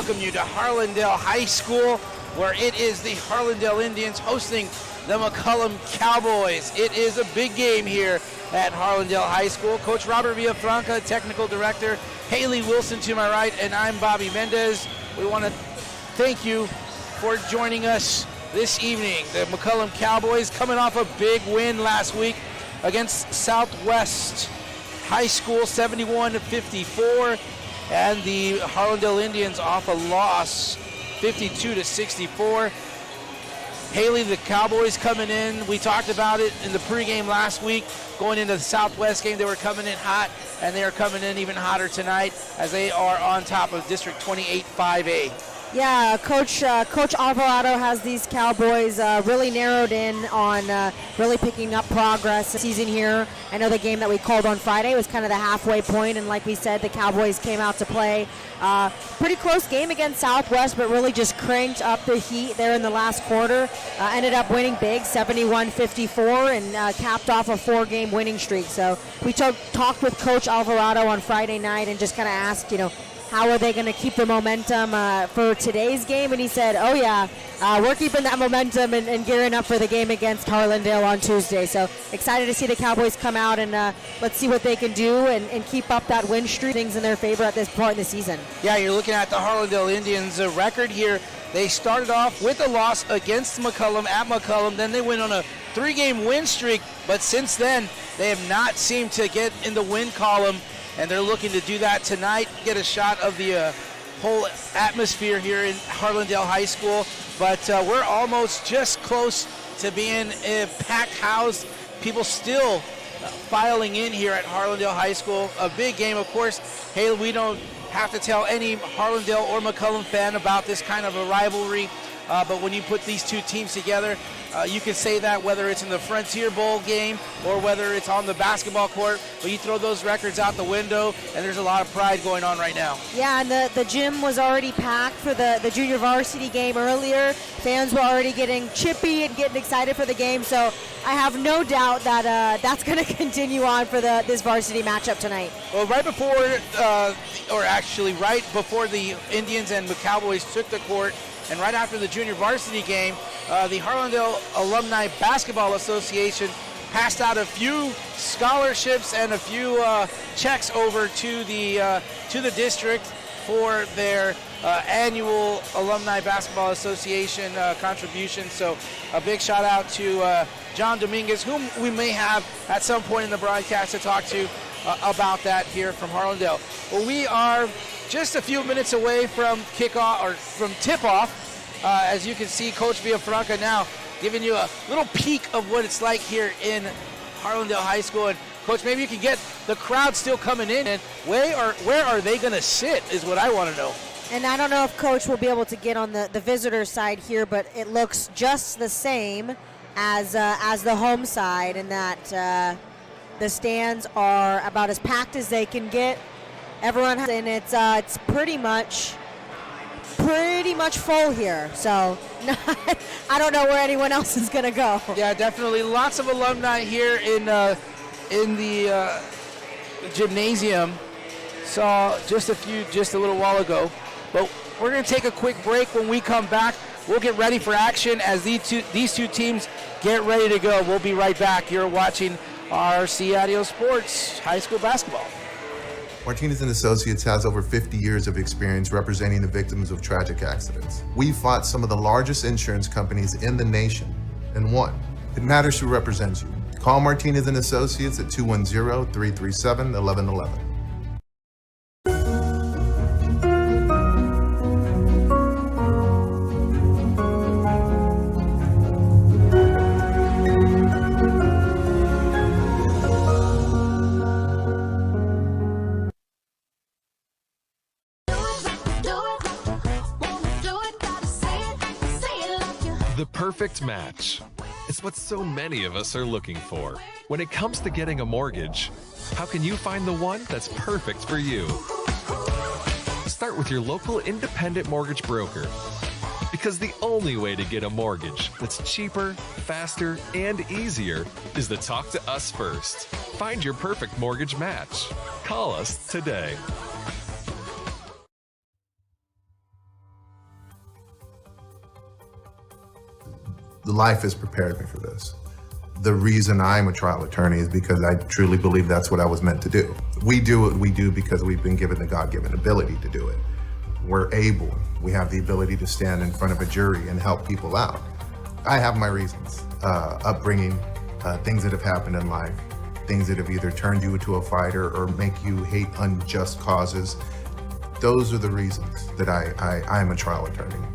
Welcome you to Harlandale High School, where it is the Harlandale Indians hosting the McCollum Cowboys. It is a big game here at Harlandale High School. Coach Robert Villafranca, technical director, Haley Wilson to my right, and I'm Bobby Mendez. We want to thank you for joining us this evening. The McCollum Cowboys coming off a big win last week against Southwest High School, 71-54. And the Harlandale Indians off a loss, 52-64. Haley, the Cowboys coming in. We talked about it in the pregame last week. Going into the Southwest game, they were coming in hot, and they are coming in even hotter tonight as they are on top of District 28 5A. Yeah, Coach Alvarado has these Cowboys really narrowed in on really picking up progress this season here. I know the game that we called on Friday was kind of the halfway point, and like we said, the Cowboys came out to play. Pretty close game against Southwest, but really just cranked up the heat there in the last quarter. Ended up winning big, 71-54, and capped off a 4-game winning streak. So we talked with Coach Alvarado on Friday night and just kind of asked, how are they going to keep the momentum for today's game? And he said, oh yeah, we're keeping that momentum and gearing up for the game against Harlandale on Tuesday. So excited to see the Cowboys come out and let's see what they can do and keep up that win streak. Things in their favor at this point in the season. Yeah, you're looking at the Harlandale Indians record here. They started off with a loss against McCollum at McCollum. Then they went on a 3-game win streak. But since then, they have not seemed to get in the win column. And they're looking to do that tonight, get a shot of the whole atmosphere here in Harlandale High School. But we're almost just close to being a packed house. People still filing in here at Harlandale High School. A big game, of course. Hey, we don't have to tell any Harlandale or McCollum fan about this kind of a rivalry. But when you put these two teams together, you can say that whether it's in the Frontier Bowl game or whether it's on the basketball court, but you throw those records out the window, and there's a lot of pride going on right now. Yeah, and the gym was already packed for the junior varsity game earlier. Fans were already getting chippy and getting excited for the game, so I have no doubt that that's going to continue on for this varsity matchup tonight. Well, right before the Indians and the Cowboys took the court, and right after the junior varsity game, the Harlandale Alumni Basketball Association passed out a few scholarships and a few checks over to the district for their annual Alumni Basketball Association contribution. So a big shout out to John Dominguez, whom we may have at some point in the broadcast to talk to about that here from Harlandale. Well, we are just a few minutes away from kickoff or from tip-off. As you can see, Coach Villafranca now giving you a little peek of what it's like here in Harlandale High School. And Coach, maybe you can get the crowd still coming in, and where are they going to sit is what I want to know. And I don't know if Coach will be able to get on the visitor side here, but it looks just the same as the home side, in that the stands are about as packed as they can get. Everyone has, and it's pretty much full here. So I don't know where anyone else is going to go. Yeah, definitely lots of alumni here in the gymnasium. Saw just a little while ago. But we're going to take a quick break. When we come back, we'll get ready for action as these two teams get ready to go. We'll be right back. You're watching RC Audio Sports High School Basketball. Martinez & Associates has over 50 years of experience representing the victims of tragic accidents. We fought some of the largest insurance companies in the nation and won. It matters who represents you. Call Martinez & Associates at 210-337-1111. The perfect match. It's what so many of us are looking for. When it comes to getting a mortgage, how can you find the one that's perfect for you? Start with your local independent mortgage broker. Because the only way to get a mortgage that's cheaper, faster, and easier is to talk to us first. Find your perfect mortgage match. match. Call us today. Well, Life has prepared me for this. The reason I'm a trial attorney is because I truly believe that's what I was meant to do. We do what we do because we've been given the God-given ability to do it. We have the ability to stand in front of a jury and help people out. I have my reasons, upbringing, things that have happened in life, things that have either turned you into a fighter or make you hate unjust causes. Those are the reasons that I'm a trial attorney.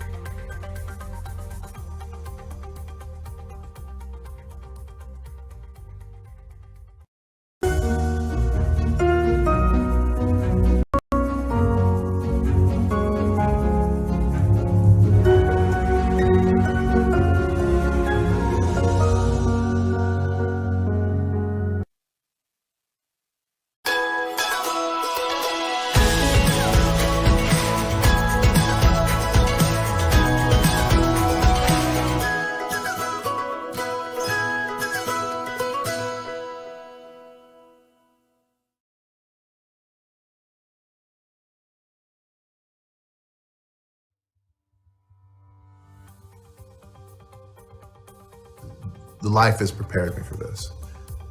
Life has prepared me for this.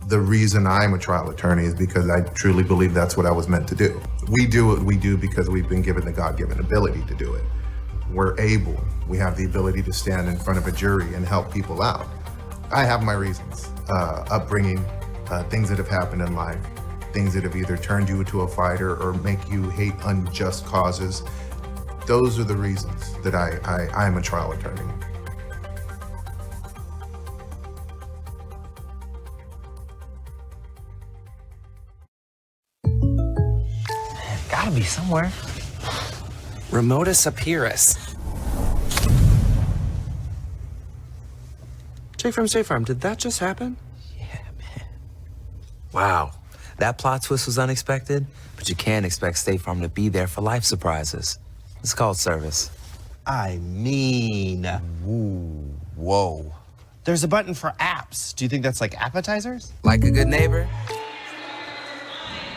The reason I'm a trial attorney is because I truly believe that's what I was meant to do. We do what we do because we've been given the God-given ability to do it. We have the ability to stand in front of a jury and help people out. I have my reasons, upbringing, things that have happened in life, things that have either turned you into a fighter or make you hate unjust causes. Those are the reasons that I'm a trial attorney. Gotta be somewhere. Remotus Apirus. State Farm, did that just happen? Yeah, man. Wow. That plot twist was unexpected, but you can't expect State Farm to be there for life surprises. It's called service. I mean... Whoa. There's a button for apps. Do you think that's like appetizers? Like a good neighbor?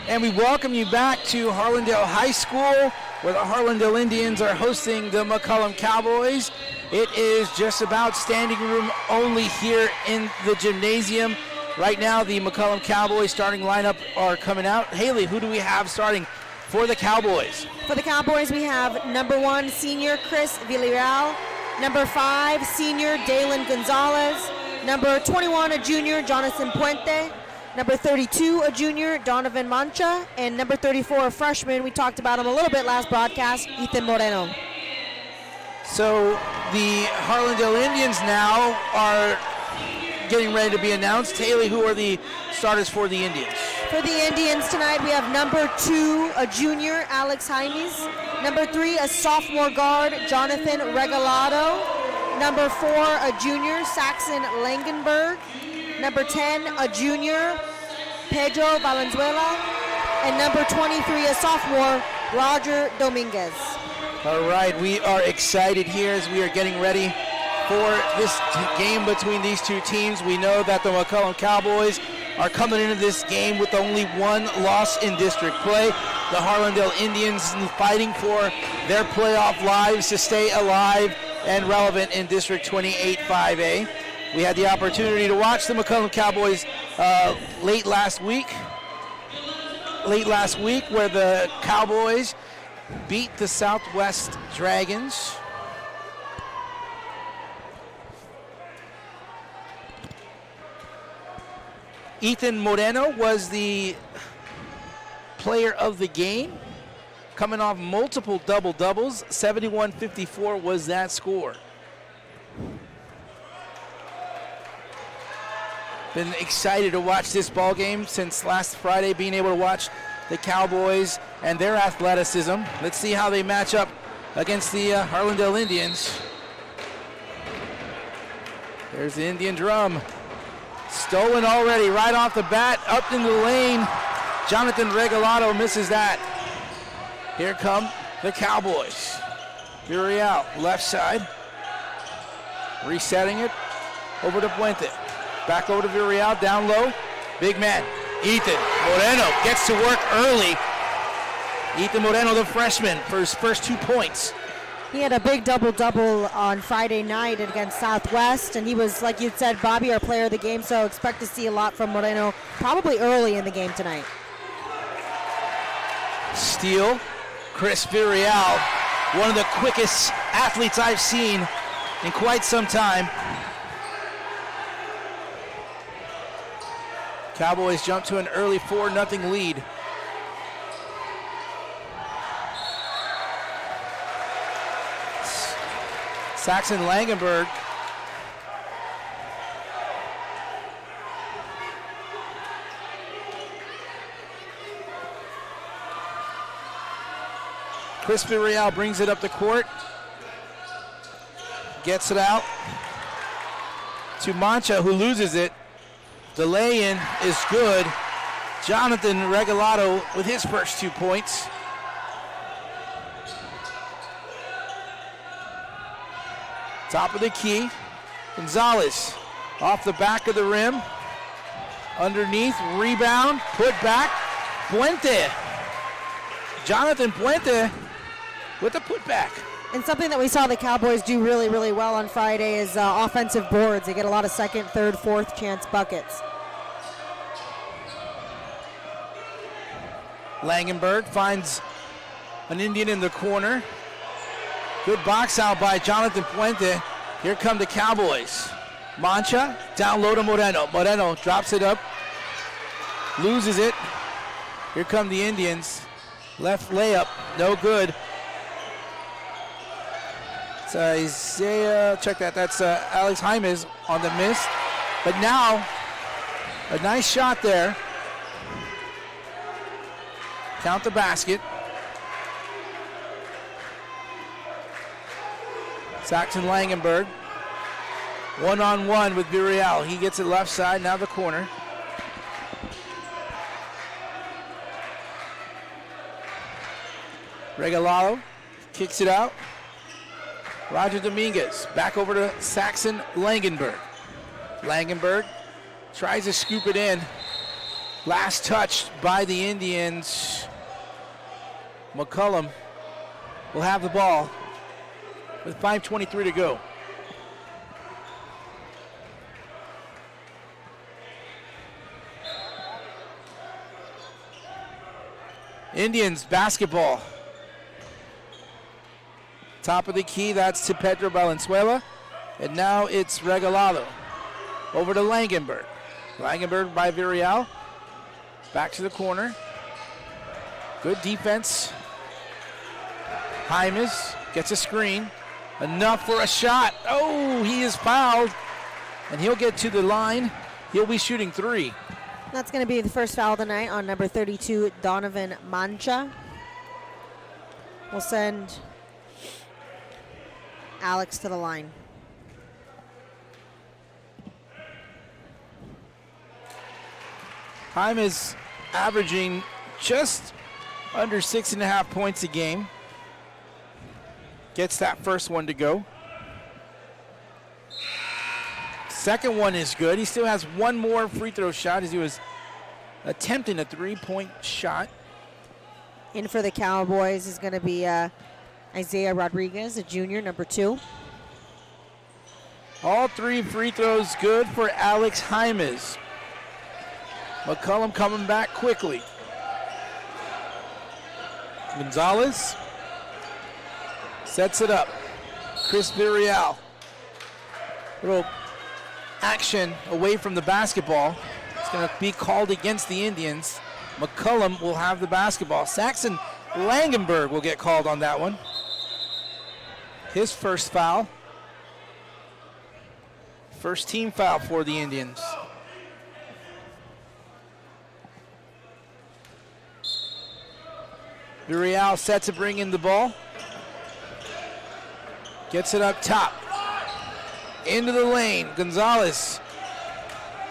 And we welcome you back to Harlandale High School, where the Harlandale Indians are hosting the McCollum Cowboys. It is just about standing room only here in the gymnasium. Right now, the McCollum Cowboys starting lineup are coming out. Haley, who do we have starting for the Cowboys? For the Cowboys, we have number 1, senior Chris Villarreal. Number 5, senior Dalen Gonzalez. Number 21, a junior, Jonathan Puente. Number 32, a junior, Donovan Mancha. And number 34, a freshman, we talked about him a little bit last broadcast, Ethan Moreno. So the Harlandale Indians now are getting ready to be announced. Haley, who are the starters for the Indians? For the Indians tonight, we have number 2, a junior, Alex Jaimes. Number 3, a sophomore guard, Jonathan Regalado. Number 4, a junior, Saxon Langenberg. Number 10, a junior, Pedro Valenzuela. And number 23, a sophomore, Roger Dominguez. All right, we are excited here as we are getting ready for this game between these two teams. We know that the McCollum Cowboys are coming into this game with only one loss in district play. The Harlandale Indians fighting for their playoff lives to stay alive and relevant in District 28 5A. We had the opportunity to watch the McCollum Cowboys late last week, where the Cowboys beat the Southwest Dragons. Ethan Moreno was the player of the game, coming off multiple double-doubles. 71-54 was that score. Been excited to watch this ball game since last Friday, being able to watch the Cowboys and their athleticism. Let's see how they match up against the Harlandale Indians. There's the Indian drum. Stolen already right off the bat, up into the lane. Jonathan Regalado misses that. Here come the Cowboys. Villarreal, left side. Resetting it over to Puente. Back over to Villarreal, down low. Big man, Ethan Moreno gets to work early. Ethan Moreno, the freshman, for his first 2 points. He had a big double-double on Friday night against Southwest, and he was, like you said, Bobby, our player of the game, so expect to see a lot from Moreno probably early in the game tonight. Steal, Chris Villarreal, one of the quickest athletes I've seen in quite some time. Cowboys jump to an early 4-0 lead. Saxon Langenberg Chris Villarreal brings it up the court, gets it out to Mancha, who loses it. The lay-in is good. Jonathan Regalado with his first 2 points. Top of the key, Gonzalez off the back of the rim, underneath, rebound, put back, Puente. Jonathan Puente with the putback. And something that we saw the Cowboys do really, really well on Friday is offensive boards. They get a lot of second, third, fourth chance buckets. Langenberg finds an Indian in the corner. Good box out by Jonathan Puente. Here come the Cowboys. Mancha, down low to Moreno. Moreno drops it up, loses it. Here come the Indians. Left layup, no good. It's Isaiah, check that, that's Alex Jaimes on the miss. But now, a nice shot there. Count the basket. Saxon Langenberg, one-on-one with Villarreal. He gets it left side, now the corner. Regalado kicks it out. Roger Dominguez back over to Saxon Langenberg. Langenberg tries to scoop it in. Last touch by the Indians. McCollum will have the ball with 5:23 to go. Indians basketball. Top of the key, that's to Pedro Valenzuela. And now it's Regalado. Over to Langenberg. Langenberg by Villarreal. Back to the corner. Good defense. Jaimes gets a screen. Enough for a shot. Oh, he is fouled. And he'll get to the line. He'll be shooting 3. That's going to be the first foul of the night on number 32, Donovan Mancha. We'll send Alex to the line. Jaimes averaging just under 6.5 points a game. Gets that first one to go. Second one is good. He still has one more free throw shot as he was attempting a 3-point shot. In for the Cowboys is going to be Isaiah Rodriguez, a junior, number 2. All 3 free throws good for Alex Jaimes. McCollum coming back quickly. Gonzalez sets it up. Chris Villarreal. Little action away from the basketball. It's going to be called against the Indians. McCollum will have the basketball. Saxon Langenberg will get called on that one. His first foul. First team foul for the Indians. Villarreal set to bring in the ball. Gets it up top. Into the lane. Gonzalez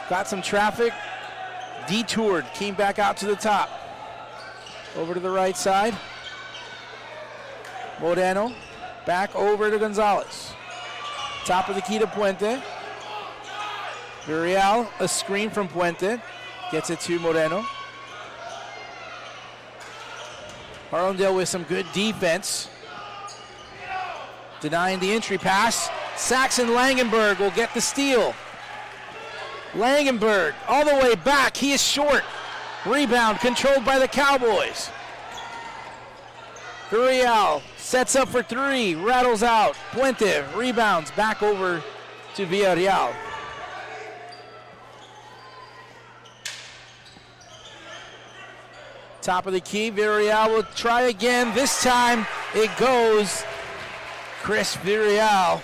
got some traffic. Detoured. Came back out to the top. Over to the right side. Moreno. Back over to Gonzalez. Top of the key to Puente. Villarreal, a screen from Puente. Gets it to Moreno. Harlandale with some good defense. denying the entry pass. Saxon Langenberg will get the steal. Langenberg all the way back. He is short. Rebound controlled by the Cowboys. Villarreal sets up for three, rattles out. Puente rebounds back over to Villarreal. Top of the key, Villarreal will try again. This time it goes. Chris Villarreal.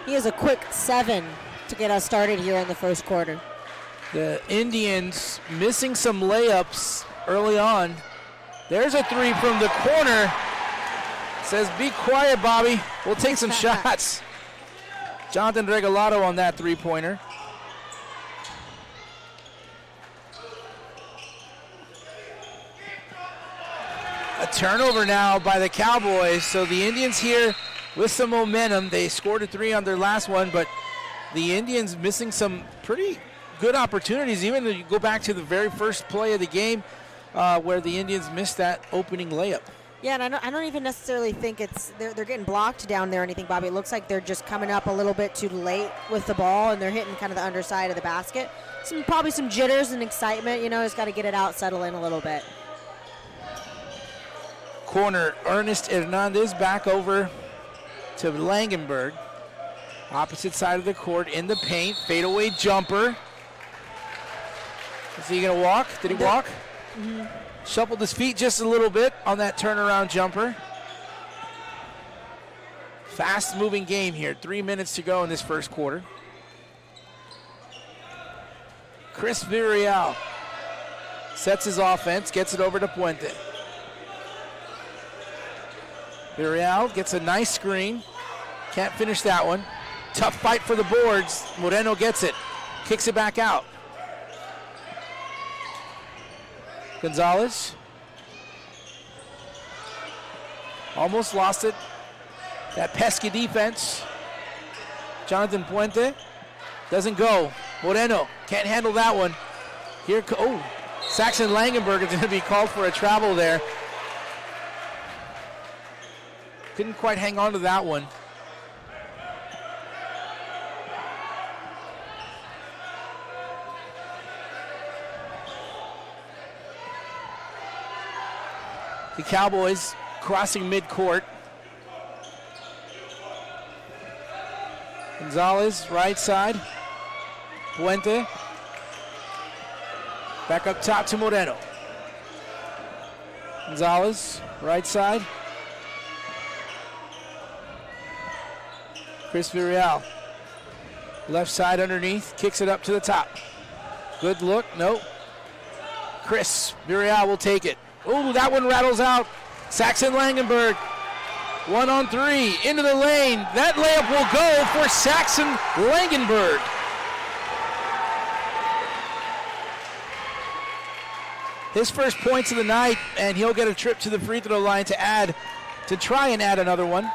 He has a quick 7 to get us started here in the first quarter. The Indians missing some layups early on. There's a three from the corner. Says, be quiet, Bobby. We'll take some shots. Jonathan Regalado on that three-pointer. A turnover now by the Cowboys. So the Indians here with some momentum. They scored a three on their last one, but the Indians missing some pretty good opportunities. Even if you go back to the very first play of the game where the Indians missed that opening layup. Yeah, and I don't even necessarily think they're getting blocked down there or anything, Bobby. It looks like they're just coming up a little bit too late with the ball, and they're hitting kind of the underside of the basket. Probably some jitters and excitement. Just got to get it out, settle in a little bit. Corner, Ernest Hernandez back over to Langenberg. Opposite side of the court in the paint. Fadeaway jumper. Is he going to walk? Did he walk? Mm-hmm. Shuffled his feet just a little bit on that turnaround jumper. Fast moving game here. 3 minutes to go in this first quarter. Chris Villarreal sets his offense, gets it over to Puente. Villarreal gets a nice screen. Can't finish that one. Tough fight for the boards. Moreno gets it. Kicks it back out. Gonzalez. Almost lost it. That pesky defense. Jonathan Puente. Doesn't go. Moreno can't handle that one. Saxon Langenberg is going to be called for a travel there. Couldn't quite hang on to that one. The Cowboys crossing midcourt. Gonzalez, right side. Puente. Back up top to Moreno. Gonzalez, right side. Chris Villarreal. Left side underneath, kicks it up to the top. Good look, nope. Chris Villarreal will take it. Ooh, that one rattles out. Saxon Langenberg, 1-on-3, into the lane. That layup will go for Saxon Langenberg. His first points of the night, and he'll get a trip to the free throw line to try and add another one.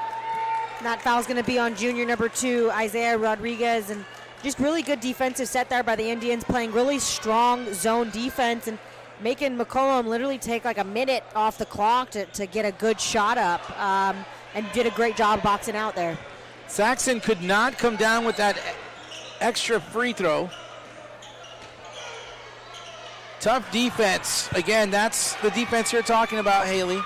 That foul's going to be on junior number 2, Isaiah Rodriguez, and just really good defensive set there by the Indians, playing really strong zone defense and making McCollum literally take like a minute off the clock to get a good shot up, and did a great job boxing out there. Saxon could not come down with that extra free throw. Tough defense. Again, that's the defense you're talking about, Haley.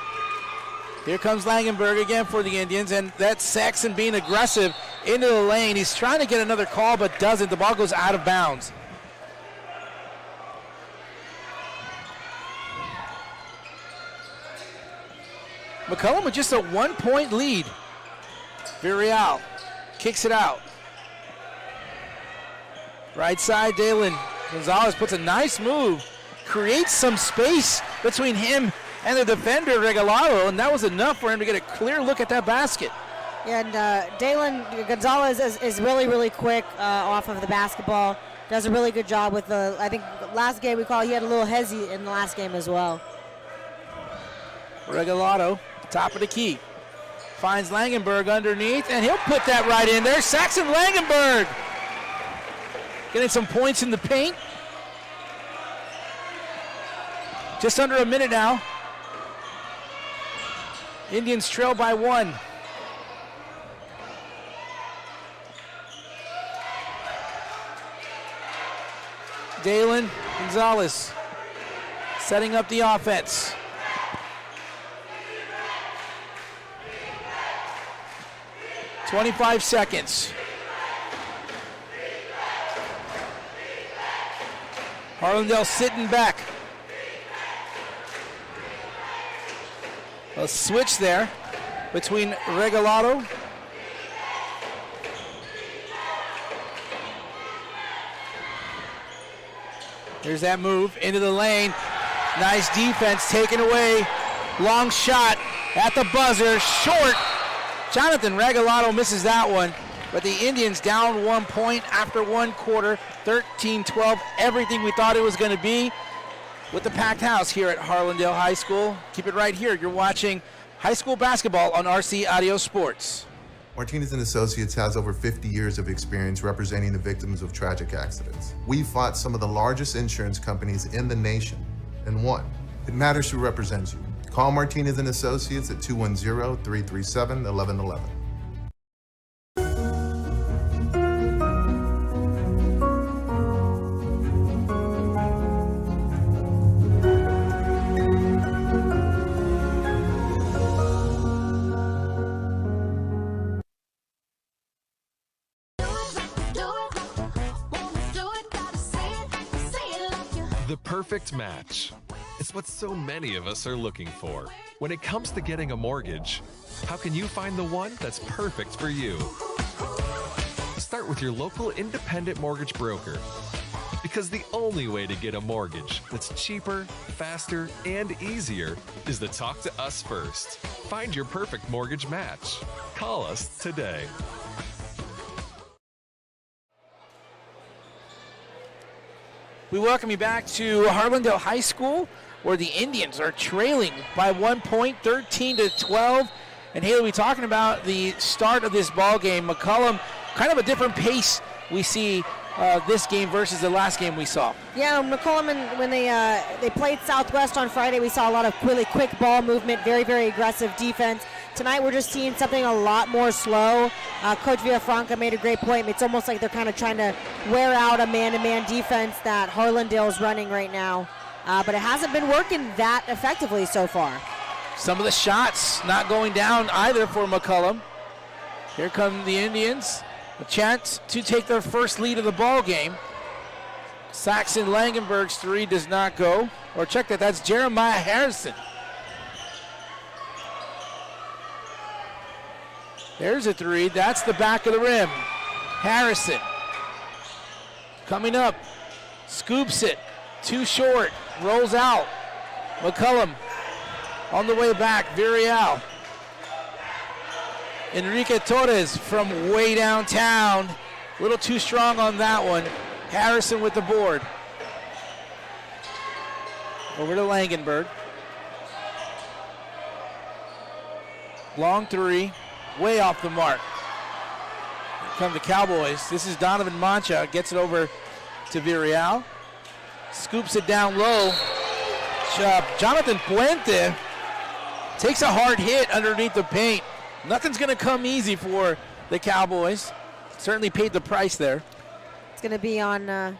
Here comes Langenberg again for the Indians, and that's Saxon being aggressive into the lane. He's trying to get another call, but doesn't. The ball goes out of bounds. McCollum with just a 1-point lead. Villarreal kicks it out. Right side, Dalen Gonzalez puts a nice move, creates some space between him and the defender, Regalado, and that was enough for him to get a clear look at that basket. And Dalen Gonzalez is really, really quick off of the basketball. Does a really good job with I think last game he had a little hezzy in the last game as well. Regalado, top of the key. Finds Langenberg underneath, and he'll put that right in there. Saxon Langenberg getting some points in the paint. Just under a minute now. Indians trail by 1. Dalen Gonzalez setting up the offense. "25 seconds. Harlandale sitting back. A switch there between Regalado. Here's that move into the lane. Nice defense taken away. Long shot at the buzzer. Short. Jonathan Regalado misses that one. But the Indians down 1 point after one quarter. 13-12. Everything we thought it was going to be with the packed house here at Harlandale High School. Keep it right here. You're watching high school basketball on RC Audio Sports. Martinez & Associates has over 50 years of experience representing the victims of tragic accidents. We fought some of the largest insurance companies in the nation and won. It matters who represents you. Call Martinez & Associates at 210-337-1111. The perfect match. It's what so many of us are looking for. When it comes to getting a mortgage, how can you find the one that's perfect for you? Start with your local independent mortgage broker. Because the only way to get a mortgage that's cheaper, faster, and easier is to talk to us first. Find your perfect mortgage match. Call us today. We welcome you back to Harlandale High School, where the Indians are trailing by 1 point, 13-12. And Haley, we're talking about the start of this ball game. McCollum, kind of a different pace we see this game versus the last game we saw. Yeah, McCollum, when they played Southwest on Friday, we saw a lot of really quick ball movement, very, very aggressive defense. Tonight we're just seeing something a lot more slow. Coach Villafranca made a great point. It's almost like they're kind of trying to wear out a man-to-man defense that Harlandale's running right now. But it hasn't been working that effectively so far. Some of the shots not going down either for McCollum. Here come the Indians. A chance to take their first lead of the ball game. Saxon Langenberg's three does not go. Or check that, that's Jeremiah Harrison. There's a three, that's the back of the rim. Harrison coming up, scoops it, too short, rolls out. McCollum on the way back, Villarreal. Enrique Torres from way downtown. A little too strong on that one. Harrison with the board. Over to Langenberg. Long three, way off the mark. Here come the Cowboys. This is Donovan Mancha, gets it over to Villarreal. Scoops it down low. Jonathan Puente takes a hard hit underneath the paint. Nothing's going to come easy for the Cowboys. Certainly paid the price there. It's going to be on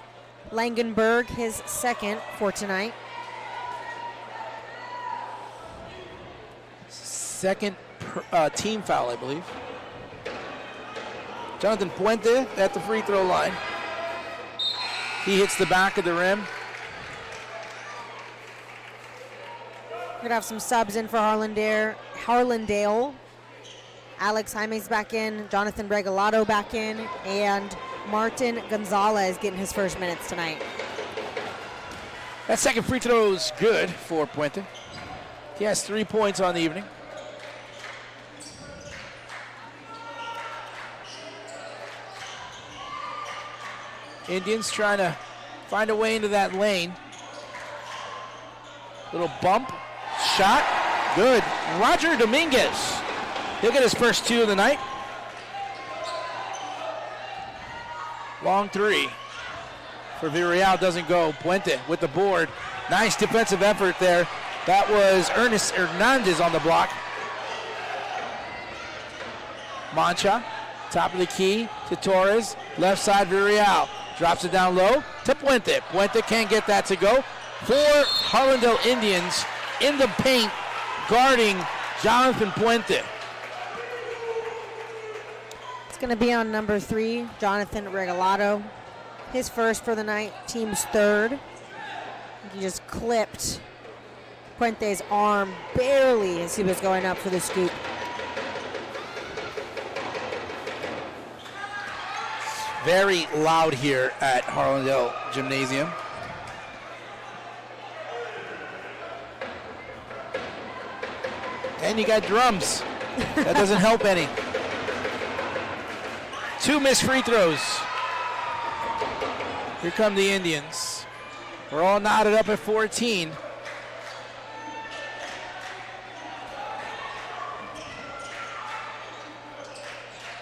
Langenberg, his second for tonight. Second team foul, I believe. Jonathan Puente at the free throw line. He hits the back of the rim. We're going to have some subs in for Harlandale. Alex Jaime's back in, Jonathan Regalado back in, and Martin Gonzalez getting his first minutes tonight. That second free throw is good for Puente. He has 3 points on the evening. Indians trying to find a way into that lane. Little bump, shot, good. Roger Dominguez. He'll get his first two of the night. Long three for Villarreal, doesn't go. Puente with the board. Nice defensive effort there. That was Ernest Hernandez on the block. Mancha, top of the key to Torres. Left side Villarreal. Drops it down low to Puente. Puente can't get that to go. 4 Harlandale Indians in the paint guarding Jonathan Puente. It's going to be on number 3, Jonathan Regalado. His first for the night, team's third. He just clipped Puente's arm barely as he was going up for the scoop. Very loud here at Harlandale Gymnasium. And you got drums. That doesn't help any. 2 missed free throws. Here come the Indians. We're all knotted up at 14.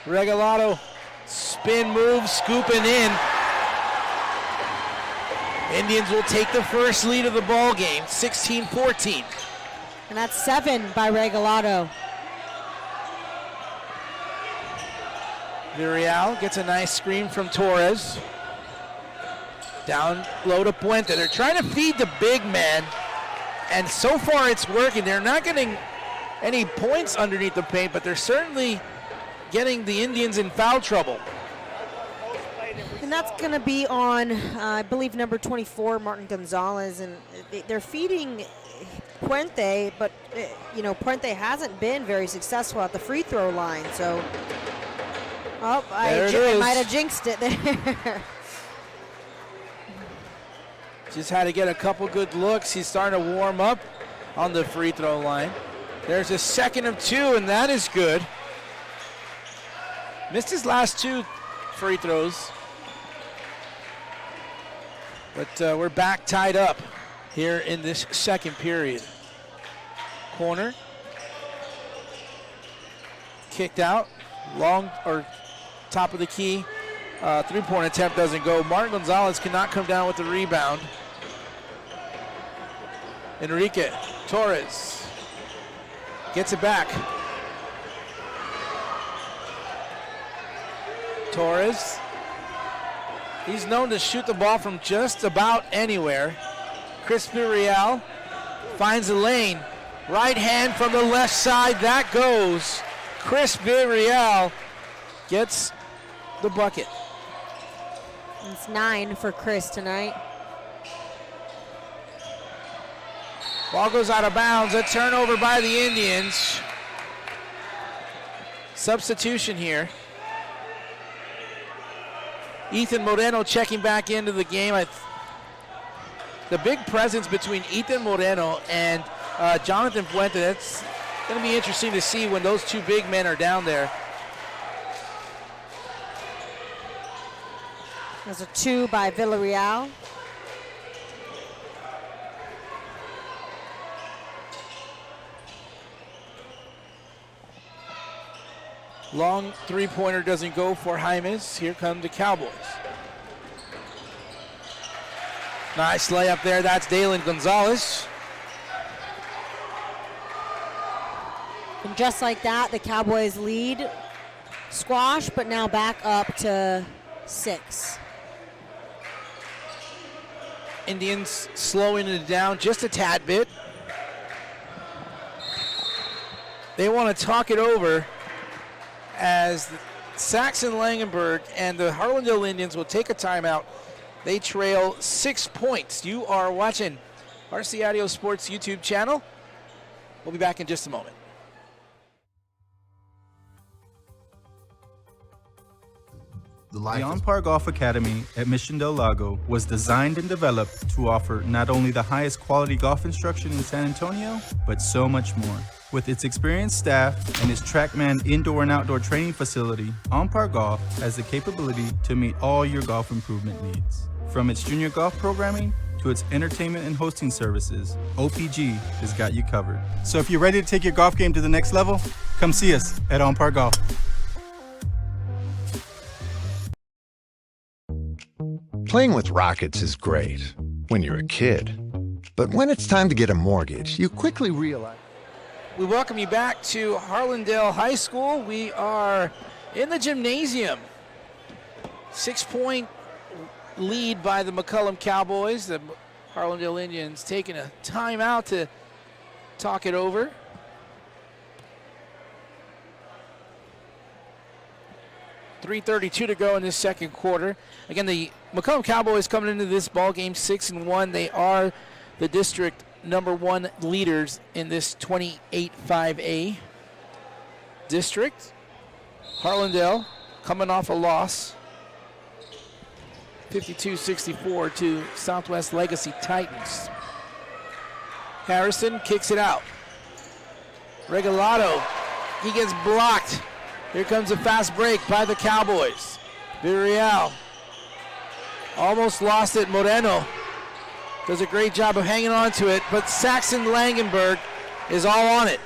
Regalado, spin move, scooping in. Indians will take the first lead of the ball game, 16-14. And that's 7 by Regalado. Villarreal gets a nice screen from Torres. Down low to Puente. They're trying to feed the big man, and so far it's working. They're not getting any points underneath the paint, but they're certainly getting the Indians in foul trouble. And that's going to be on, I believe, number 24, Martin Gonzalez. And they're feeding Puente, but, Puente hasn't been very successful at the free throw line. So, I might have jinxed it there. Just had to get a couple good looks. He's starting to warm up on the free throw line. There's a second of 2, and that is good. Missed his last 2 free throws. But we're back tied up here in this second period. Corner. Kicked out. Long, or top of the key. 3-point attempt doesn't go. Martin Gonzalez cannot come down with the rebound. Enrique Torres gets it back. Torres, he's known to shoot the ball from just about anywhere. Chris Villarreal finds the lane. Right hand from the left side, that goes. Chris Villarreal gets the bucket. It's 9 for Chris tonight. Ball goes out of bounds. A turnover by the Indians. Substitution here. Ethan Moreno checking back into the game. The big presence between Ethan Moreno and Jonathan Puente, that's going to be interesting to see when those 2 big men are down there. There's a 2 by Villarreal. Long 3-pointer doesn't go for Jaimes. Here come the Cowboys. Nice layup there. That's Dalen Gonzalez. And just like that, the Cowboys lead squash, but now back up to 6. Indians slowing it down just a tad bit. They want to talk it over as Saxon Langenberg and the Harlandale Indians will take a timeout. They trail 6 points. You are watching RC Audio Sports YouTube channel. We'll be back in just a moment. The The On-Par Golf Academy at Mission Del Lago was designed and developed to offer not only the highest quality golf instruction in San Antonio, but so much more. With its experienced staff and its TrackMan indoor and outdoor training facility, On-Par Golf has the capability to meet all your golf improvement needs. From its junior golf programming to its entertainment and hosting services, OPG has got you covered. So if you're ready to take your golf game to the next level, come see us at On-Par Golf. Playing with rockets is great when you're a kid. But when it's time to get a mortgage, you quickly realize... We welcome you back to Harlandale High School. We are in the gymnasium. 6-point lead by the McCollum Cowboys. The Harlandale Indians taking a timeout to talk it over. .332 to go in this second quarter. Again, the McCollum Cowboys coming into this ball game 6-1. They are the district #1 leaders in this 28-5A district. Harlandale coming off a loss, 52-64 to Southwest Legacy Titans. Harrison kicks it out. Regalado, he gets blocked. Here comes a fast break by the Cowboys. Villarreal almost lost it. Moreno does a great job of hanging on to it, but Saxon Langenberg is all on it.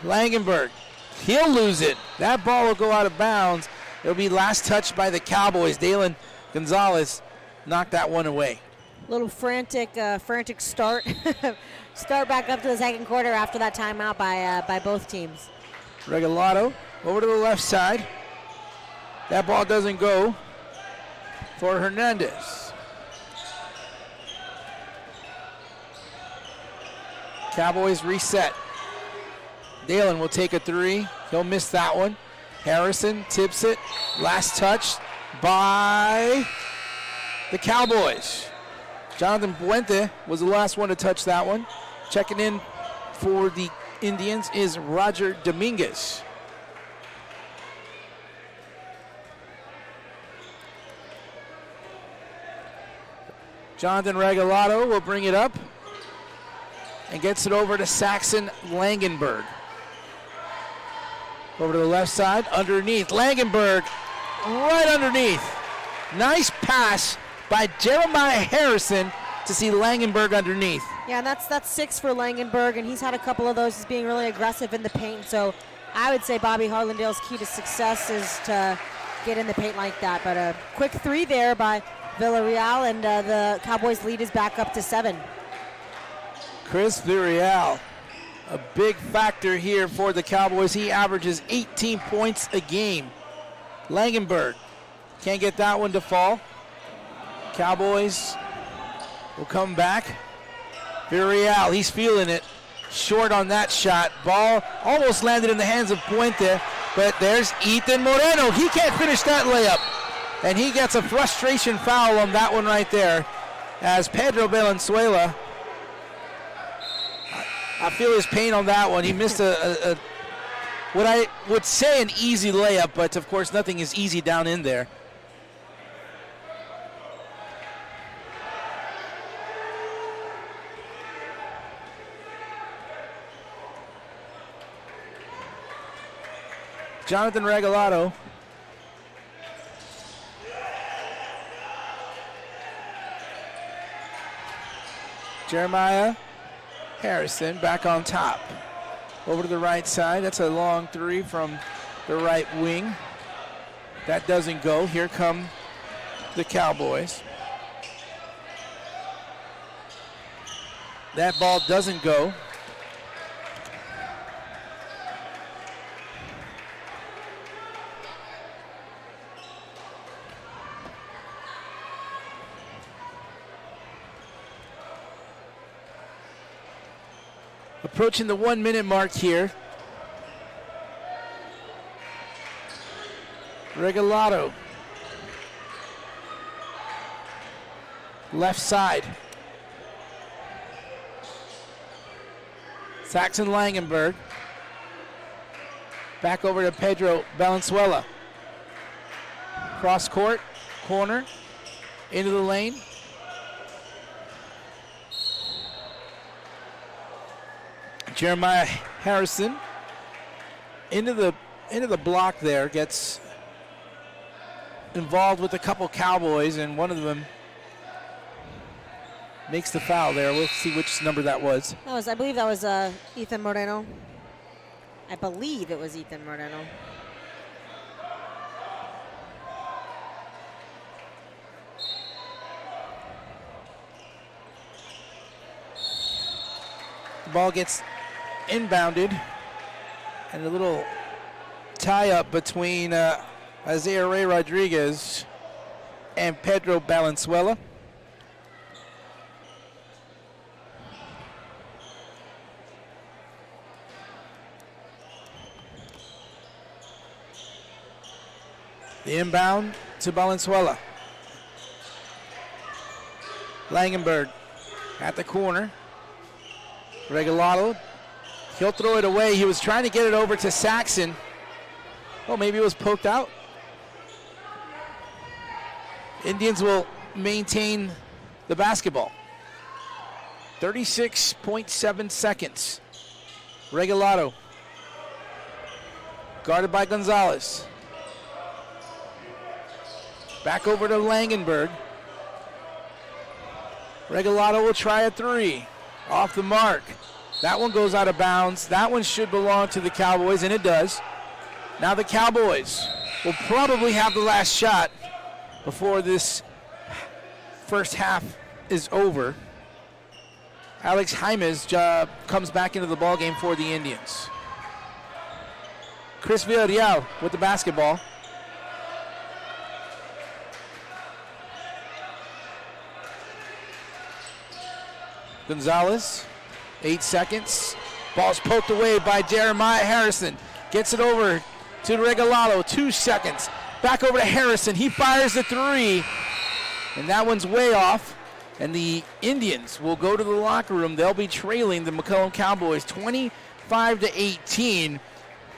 Langenberg, he'll lose it. That ball will go out of bounds. It'll be last touched by the Cowboys. Dalen Gonzalez knocked that one away. Little frantic start. Start back up to the second quarter after that timeout by both teams. Regalado over to the left side. That ball doesn't go for Hernandez. Cowboys reset. Dalen will take a three. He'll miss that one. Harrison tips it. Last touch by the Cowboys. Jonathan Puente was the last one to touch that one. Checking in for the Indians is Roger Dominguez. Jonathan Regalado will bring it up and gets it over to Saxon Langenberg. Over to the left side, underneath. Langenberg right underneath. Nice pass by Jeremiah Harrison to see Langenberg underneath. Yeah, and that's 6 for Langenberg, and he's had a couple of those. He's being really aggressive in the paint. So I would say Bobby Harlandale's key to success is to get in the paint like that. But a quick 3 there by Villarreal, and the Cowboys' lead is back up to 7. Chris Villarreal, a big factor here for the Cowboys. He averages 18 points a game. Langenberg can't get that one to fall. Cowboys will come back. Villarreal, he's feeling it. Short on that shot. Ball almost landed in the hands of Puente, but there's Ethan Moreno. He can't finish that layup. And he gets a frustration foul on that one right there, as Pedro Valenzuela, I feel his pain on that one. He missed a what I would say an easy layup, but of course nothing is easy down in there. Jonathan Regalado. Jeremiah Harrison back on top. Over to the right side. That's a long 3 from the right wing. That doesn't go. Here come the Cowboys. That ball doesn't go. Approaching the 1 minute mark here. Regalado. Left side. Saxon Langenberg. Back over to Pedro Valenzuela. Cross court, corner, into the lane. Jeremiah Harrison into the block there, gets involved with a couple Cowboys, and one of them makes the foul there. We'll see which number that was. I believe that was Ethan Moreno. I believe it was Ethan Moreno. The ball gets inbounded, and a little tie-up between Isaiah Ray Rodriguez and Pedro Valenzuela. The inbound to Valenzuela. Langenberg at the corner. Regalado. He'll throw it away. He was trying to get it over to Saxon. Oh, maybe it was poked out. Indians will maintain the basketball. 36.7 seconds. Regalado. Guarded by Gonzalez. Back over to Langenberg. Regalado will try a three. Off the mark. That one goes out of bounds. That one should belong to the Cowboys, and it does. Now the Cowboys will probably have the last shot before this first half is over. Alex Jaimes comes back into the ballgame for the Indians. Chris Villarreal with the basketball. Gonzalez, 8 seconds. Ball's poked away by Jeremiah Harrison. Gets it over to Regalado, 2 seconds. Back over to Harrison, he fires the three. And that one's way off. And the Indians will go to the locker room. They'll be trailing the McCollum Cowboys 25-18.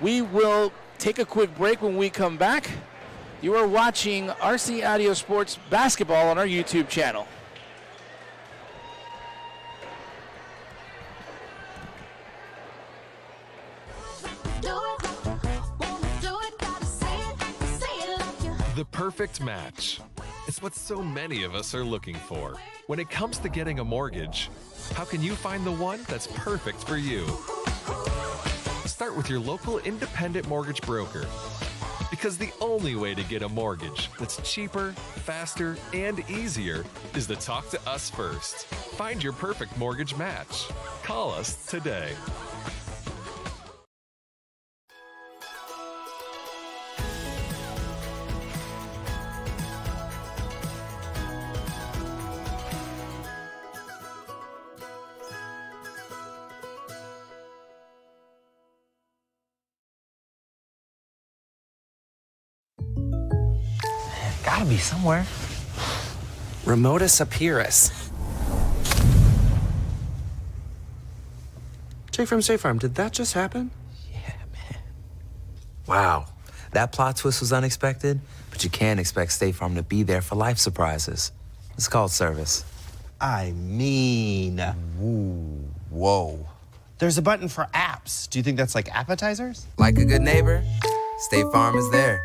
We will take a quick break. When we come back, you are watching RC Audio Sports Basketball on our YouTube channel. The perfect match. It's what so many of us are looking for. When it comes to getting a mortgage, how can you find the one that's perfect for you? Start with your local independent mortgage broker. Because the only way to get a mortgage that's cheaper, faster, and easier is to talk to us first. Find your perfect mortgage match. Call us today. Gotta be somewhere. Remotus Apirus. Jake from State Farm, did that just happen? Yeah, man. Wow. That plot twist was unexpected, but you can't expect State Farm to be there for life surprises. It's called service. I mean, whoa. There's a button for apps. Do you think that's like appetizers? Like a good neighbor, State Farm is there.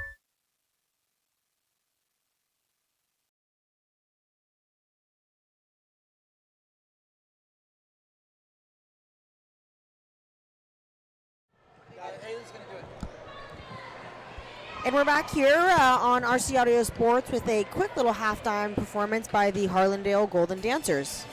And we're back here on RC Audio Sports with a quick little halftime performance by the Harlandale Golden Dancers.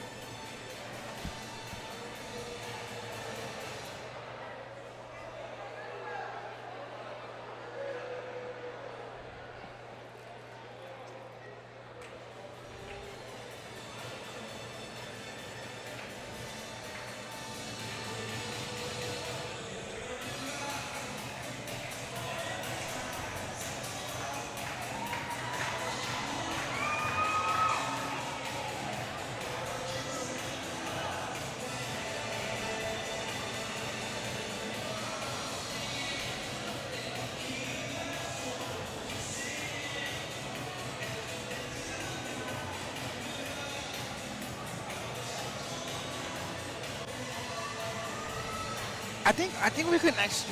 I think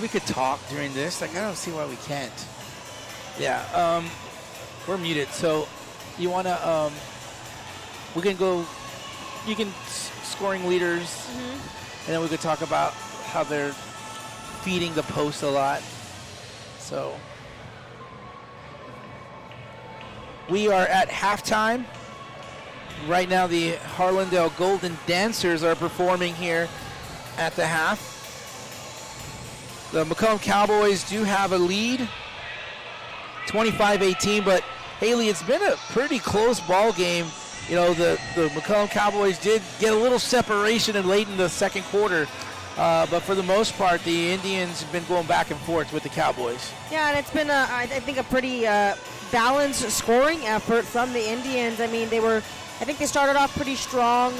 we could talk during this. Like, I don't see why we can't. Yeah, we're muted. So you wanna we can go. You can scoring leaders, and then we could talk about how they're feeding the post a lot. So we are at halftime. Right now, the Harlandale Golden Dancers are performing here at the half. The McCollum Cowboys do have a lead, 25-18, but Haley, it's been a pretty close ball game. You know, the McCollum Cowboys did get a little separation late in the second quarter, but for the most part, the Indians have been going back and forth with the Cowboys. Yeah, and it's been, I think, a pretty balanced scoring effort from the Indians. I mean, I think they started off pretty strong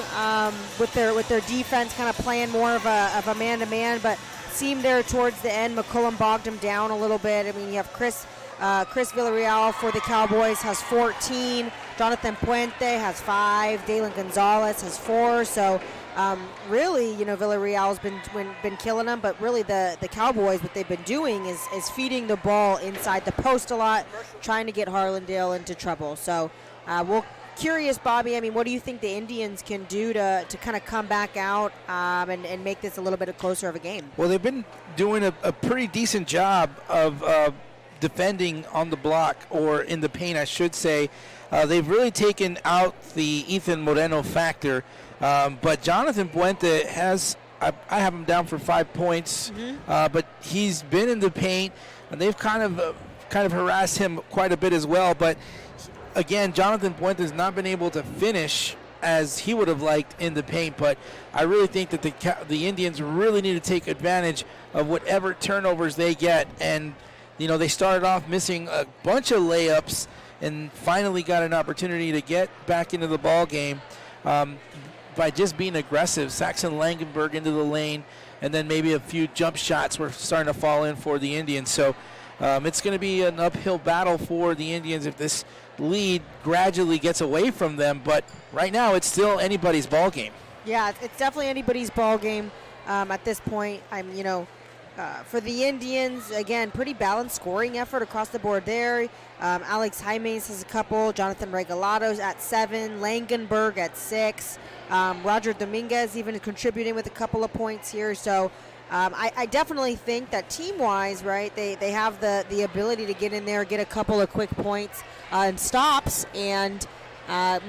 with their defense kind of playing more of a man-to-man, but seemed there towards the end. McCollum bogged them down a little bit. I mean, you have Chris Villarreal for the Cowboys has 14. Jonathan Puente has 5. Dalen Gonzalez has 4. So really, you know, Villarreal's been killing them, but really the Cowboys, what they've been doing is feeding the ball inside the post a lot, trying to get Harlandale into trouble. So we'll curious, Bobby, I mean, what do you think the Indians can do to kind of come back out and make this a little bit closer of a game? Well, they've been doing a pretty decent job of defending on the block, or in the paint, I should say. They've really taken out the Ethan Moreno factor, but Jonathan Puente has, I have him down for 5 points, but he's been in the paint, and they've kind of harassed him quite a bit as well. But again, Jonathan Puente has not been able to finish as he would have liked in the paint, but I really think that the Indians really need to take advantage of whatever turnovers they get. And you know, they started off missing a bunch of layups and finally got an opportunity to get back into the ball game by just being aggressive. Saxon Langenberg into the lane, and then maybe a few jump shots were starting to fall in for the Indians. So it's going to be an uphill battle for the Indians if this lead gradually gets away from them. But right now, it's still anybody's ball game. Yeah, it's definitely anybody's ball game at this point. For the Indians, again, pretty balanced scoring effort across the board there. Alex Jaimes has a couple. Jonathan Regalados at 7. Langenberg at 6. Roger Dominguez even contributing with a couple of points here. So I definitely think that team-wise, right, they have the ability to get in there, get a couple of quick points and stops, and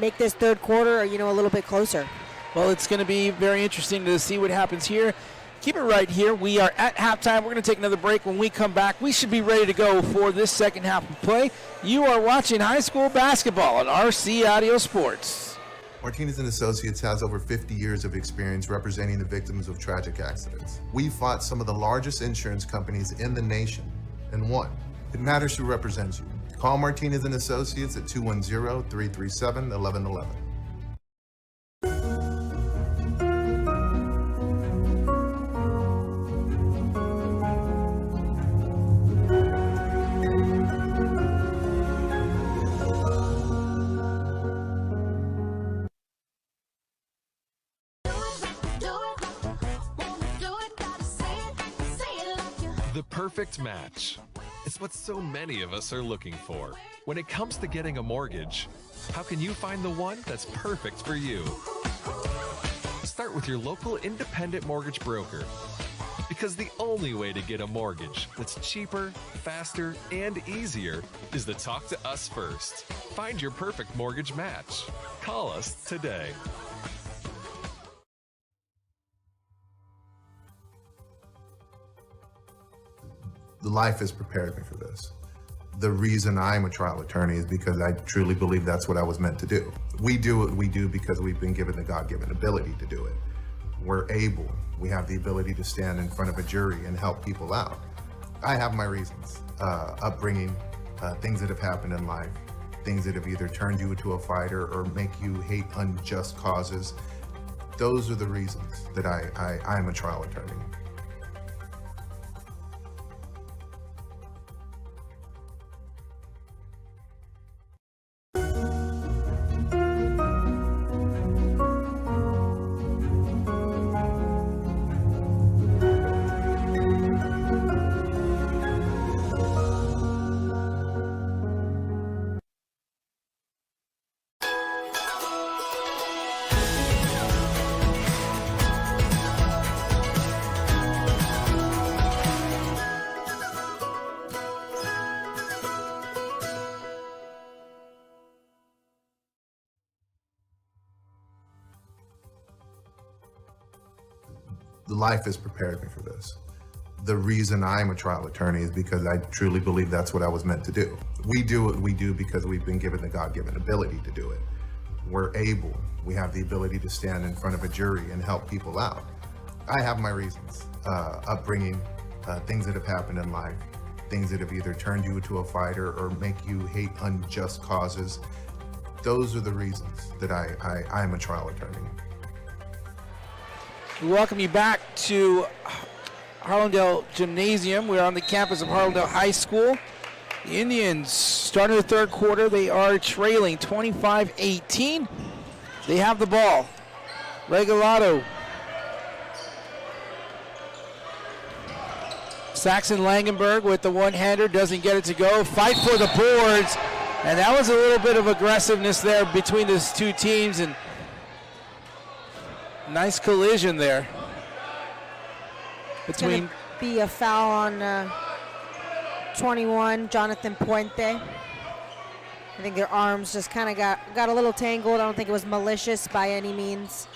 make this third quarter, you know, a little bit closer. Well, it's going to be very interesting to see what happens here. Keep it right here. We are at halftime. We're going to take another break. When we come back, we should be ready to go for this second half of play. You are watching high school basketball on RC Audio Sports. Martinez and Associates has over 50 years of experience representing the victims of tragic accidents. We fought some of the largest insurance companies in the nation and won. It matters who represents you. Call Martinez and Associates at 210-337-1111. The perfect match. It's what so many of us are looking for. When it comes to getting a mortgage, how can you find the one that's perfect for you? Start with your local independent mortgage broker. Because the only way to get a mortgage that's cheaper, faster, and easier is to talk to us first. Find your perfect mortgage match. Call us today. Life has prepared me for this. The reason I'm a trial attorney is because I truly believe that's what I was meant to do. We do what we do because we've been given the God-given ability to do it. We have the ability to stand in front of a jury and help people out. I have my reasons, upbringing, things that have happened in life, things that have either turned you into a fighter or make you hate unjust causes. Those are the reasons that I'm a trial attorney. Life has prepared me for this. The reason I'm a trial attorney is because I truly believe that's what I was meant to do. We do what we do because we've been given the God-given ability to do it. We have the ability to stand in front of a jury and help people out. I have my reasons, upbringing, things that have happened in life, things that have either turned you into a fighter or make you hate unjust causes. Those are the reasons that I am a trial attorney. We welcome you back to Harlandale Gymnasium. We're on the campus of Harlandale High School. The Indians, starting the third quarter, they are trailing 25-18. They have the ball. Regalado. Saxon Langenberg with the one-hander, doesn't get it to go. Fight for the boards. And that was a little bit of aggressiveness there between these two teams, and nice collision there. It's going to be a foul on 21, Jonathan Puente. I think their arms just kind of got a little tangled. I don't think it was malicious by any means.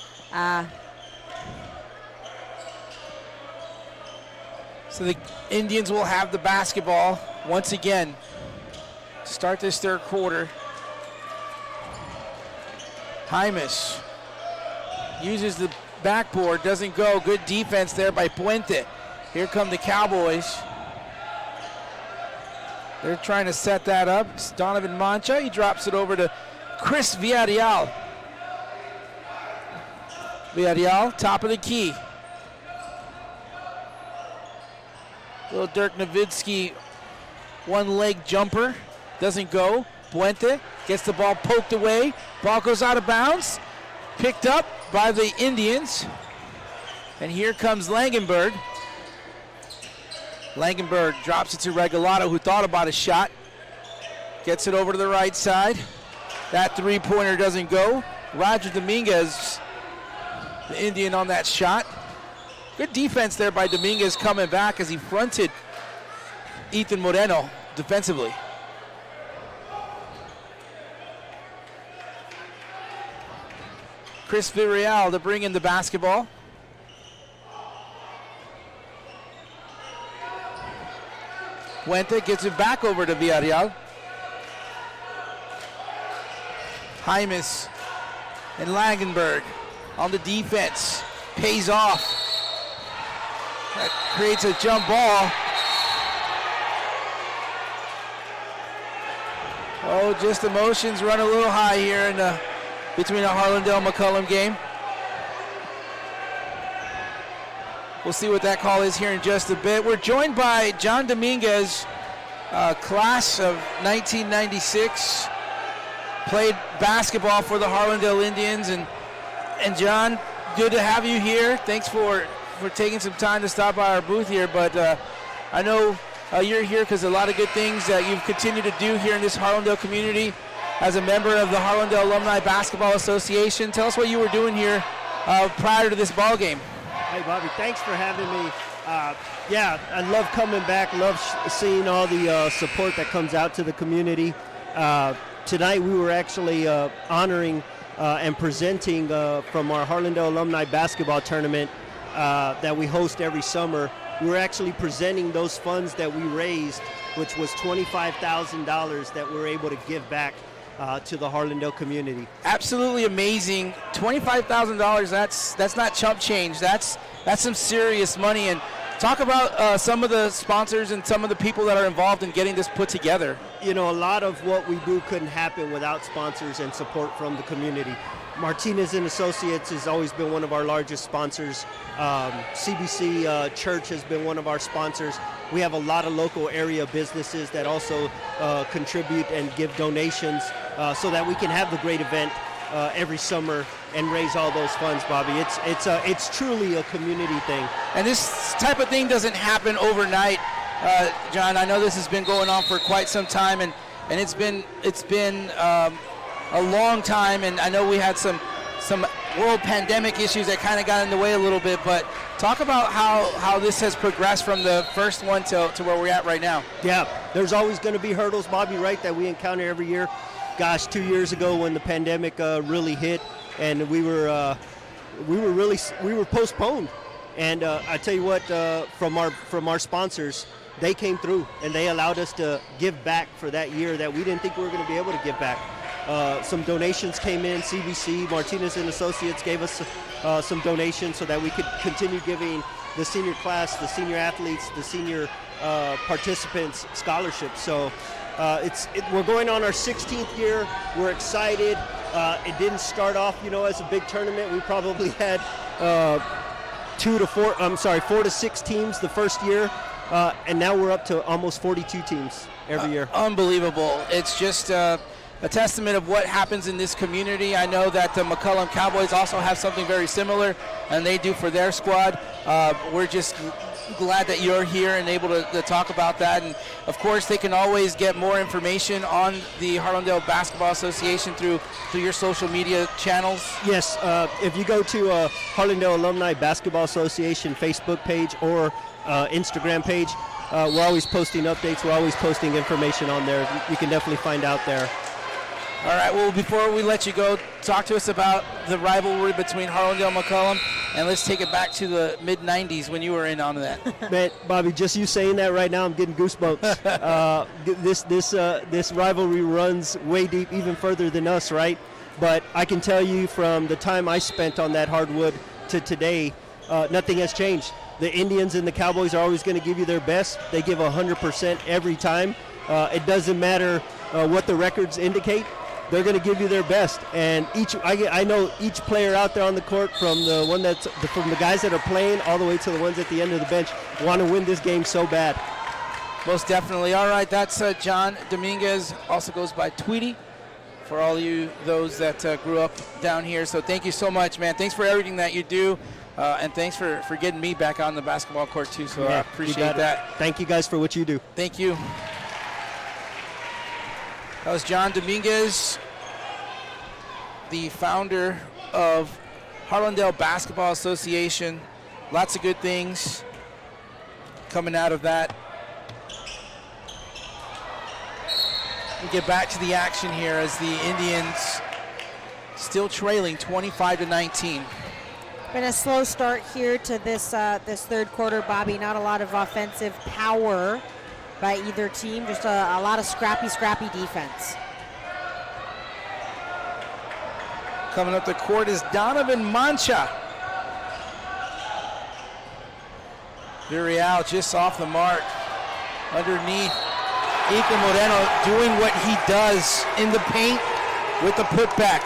So the Indians will have the basketball once again to start this third quarter. Hymas uses the backboard, doesn't go. Good defense there by Puente. Here come the Cowboys. They're trying to set that up. It's Donovan Mancha. He drops it over to Chris Villarreal. Villarreal, top of the key. Little Dirk Nowitzki one-leg jumper. Doesn't go. Puente gets the ball poked away. Ball goes out of bounds. Picked up by the Indians. And here comes Langenberg. Langenberg drops it to Regalado, who thought about a shot. Gets it over to the right side. That three-pointer doesn't go. Roger Dominguez, the Indian on that shot. Good defense there by Dominguez coming back as he fronted Ethan Moreno defensively. Chris Villarreal to bring in the basketball. Puente gets it back over to Villarreal. Hymas and Langenberg on the defense. Pays off. That creates a jump ball. Oh, just emotions run a little high here in between the Harlandale-McCollum game. We'll see what that call is here in just a bit. We're joined by John Dominguez, class of 1996. Played basketball for the Harlandale Indians. And John, good to have you here. Thanks for taking some time to stop by our booth here. But I know you're here because a lot of good things that you've continued to do here in this Harlandale community as a member of the Harlandale Alumni Basketball Association. Tell us what you were doing here prior to this ball game. Hey, Bobby, thanks for having me. Yeah, I love coming back, love seeing all the support that comes out to the community. Tonight we were actually honoring and presenting from our Harlandale Alumni Basketball Tournament that we host every summer. We were actually presenting those funds that we raised, which was $25,000 that we were able to give back to the Harlandale community. Absolutely amazing. $25,000, that's not chump change. That's some serious money. And talk about some of the sponsors and some of the people that are involved in getting this put together. You know, a lot of what we do couldn't happen without sponsors and support from the community. Martinez and Associates has always been one of our largest sponsors. CBC Church has been one of our sponsors. We have a lot of local area businesses that also contribute and give donations so that we can have the great event every summer and raise all those funds, Bobby. It's truly a community thing. And this type of thing doesn't happen overnight, John. I know this has been going on for quite some time, and it's been a long time, and I know we had some world pandemic issues that kind of got in the way a little bit, but talk about how this has progressed from the first one to where we're at right now. Yeah, there's always going to be hurdles, Bobby, right, that we encounter every year. Gosh, 2 years ago when the pandemic really hit, and we were postponed. And I tell you what, from our sponsors, they came through and they allowed us to give back for that year that we didn't think we were going to be able to give back. Some donations came in. CBC, Martinez and Associates gave us some donations so that we could continue giving the senior class, the senior athletes, the senior participants scholarships. So we're going on our 16th year. We're excited. It didn't start off, as a big tournament. We probably had 4 to 6 teams the first year, and now we're up to almost 42 teams every year. Unbelievable. It's just a testament of what happens in this community. I know that the McCollum Cowboys also have something very similar, and they do for their squad. We're just glad that you're here and able to talk about that. And of course, they can always get more information on the Harlandale Basketball Association through your social media channels. Yes, if you go to Harlandale Alumni Basketball Association Facebook page or Instagram page, we're always posting updates. We're always posting information on there. You can definitely find out there. All right, well, before we let you go, talk to us about the rivalry between Harlandale and McCollum, and let's take it back to the mid-'90s when you were in on that. Man, Bobby, just you saying that right now, I'm getting goosebumps. This rivalry runs way deep, even further than us, right? But I can tell you from the time I spent on that hardwood to today, nothing has changed. The Indians and the Cowboys are always going to give you their best. They give 100% every time. It doesn't matter what the records indicate. They're going to give you their best, and I know each player out there on the court, from the guys that are playing all the way to the ones at the end of the bench, want to win this game so bad. Most definitely. All right, that's John Dominguez, also goes by Tweety, for all you those that grew up down here. So thank you so much, man. Thanks for everything that you do, and thanks for getting me back on the basketball court too. So I appreciate that. Thank you guys for what you do. Thank you. That was John Dominguez, the founder of Harlandale Basketball Association. Lots of good things coming out of that. We get back to the action here as the Indians still trailing 25-19. Been a slow start here to this third quarter, Bobby. Not a lot of offensive power by either team, just a lot of scrappy defense. Coming up the court is Donovan Mancha. Villarreal just off the mark. Underneath, Ethan Moreno doing what he does in the paint with the putback.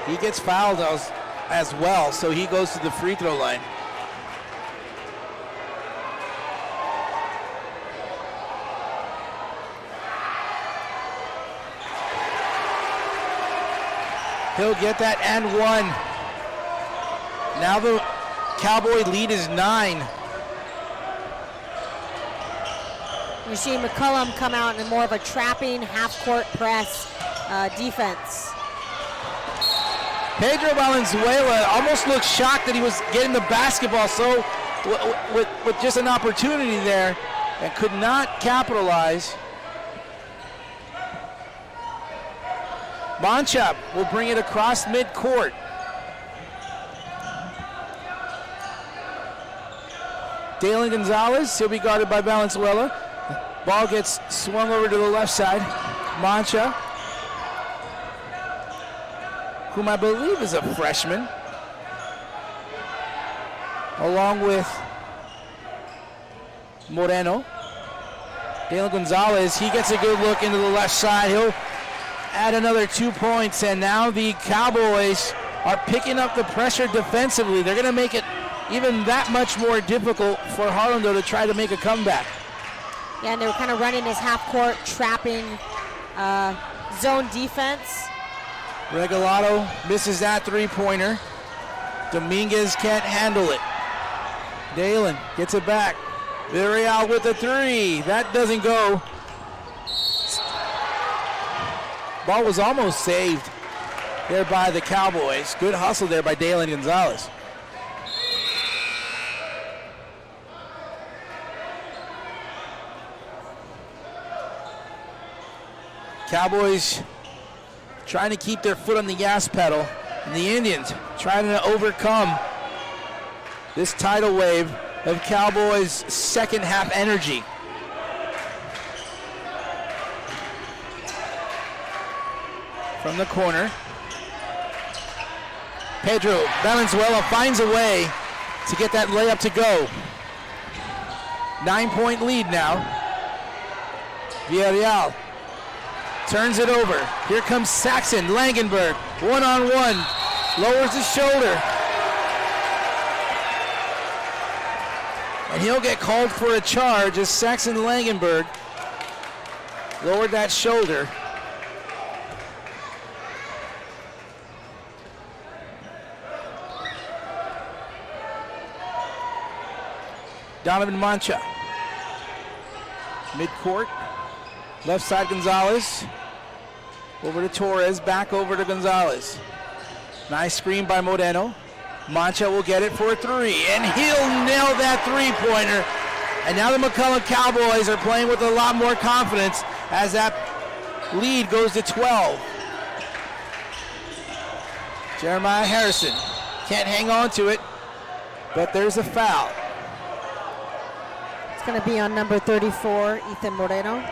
He gets fouled as well, so he goes to the free throw line. He'll get that and one. Now the Cowboy lead is 9. You see McCollum come out in more of a trapping half-court press defense. Pedro Valenzuela almost looked shocked that he was getting the basketball, so with just an opportunity there, and could not capitalize. Mancha will bring it across midcourt. Dalen Gonzalez, he'll be guarded by Valenzuela. Ball gets swung over to the left side. Mancha, whom I believe is a freshman, along with Moreno. Dalen Gonzalez, he gets a good look into the left side. He'll add another 2 points, and now the Cowboys are picking up the pressure defensively. They're going to make it even that much more difficult for Harlandale to try to make a comeback. Yeah, and they were kind of running this half-court trapping zone defense. Regalado misses that three-pointer. Dominguez can't handle it. Dalen gets it back. Villarreal with a three. That doesn't go. Ball was almost saved there by the Cowboys. Good hustle there by Dalen Gonzalez. Cowboys trying to keep their foot on the gas pedal. And the Indians trying to overcome this tidal wave of Cowboys' second half energy. From the corner, Pedro Valenzuela finds a way to get that layup to go. 9-point lead now. Villarreal turns it over. Here comes Saxon Langenberg, one-on-one, lowers his shoulder. And he'll get called for a charge as Saxon Langenberg lowered that shoulder. Donovan Mancha. Midcourt. Left side Gonzalez. Over to Torres. Back over to Gonzalez. Nice screen by Moreno. Mancha will get it for a three. And he'll nail that three-pointer. And now the McCollum Cowboys are playing with a lot more confidence as that lead goes to 12. Jeremiah Harrison can't hang on to it, but there's a foul. It's going to be on number 34, Ethan Moreno.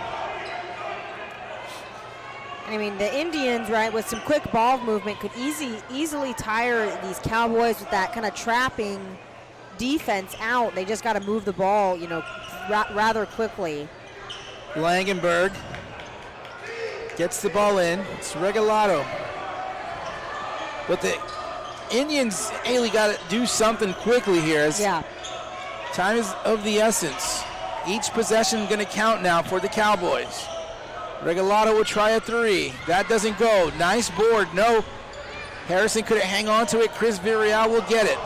I mean, the Indians, right, with some quick ball movement could easily tire these Cowboys with that kind of trapping defense out. They just got to move the ball, you know, rather quickly. Langenberg gets the ball in. It's Regalado. But the Indians, Ailey, got to do something quickly here. As time is of the essence. Each possession going to count now for the Cowboys. Regalado will try a three. That doesn't go. Nice board. No. Harrison couldn't hang on to it. Chris Villarreal will get it.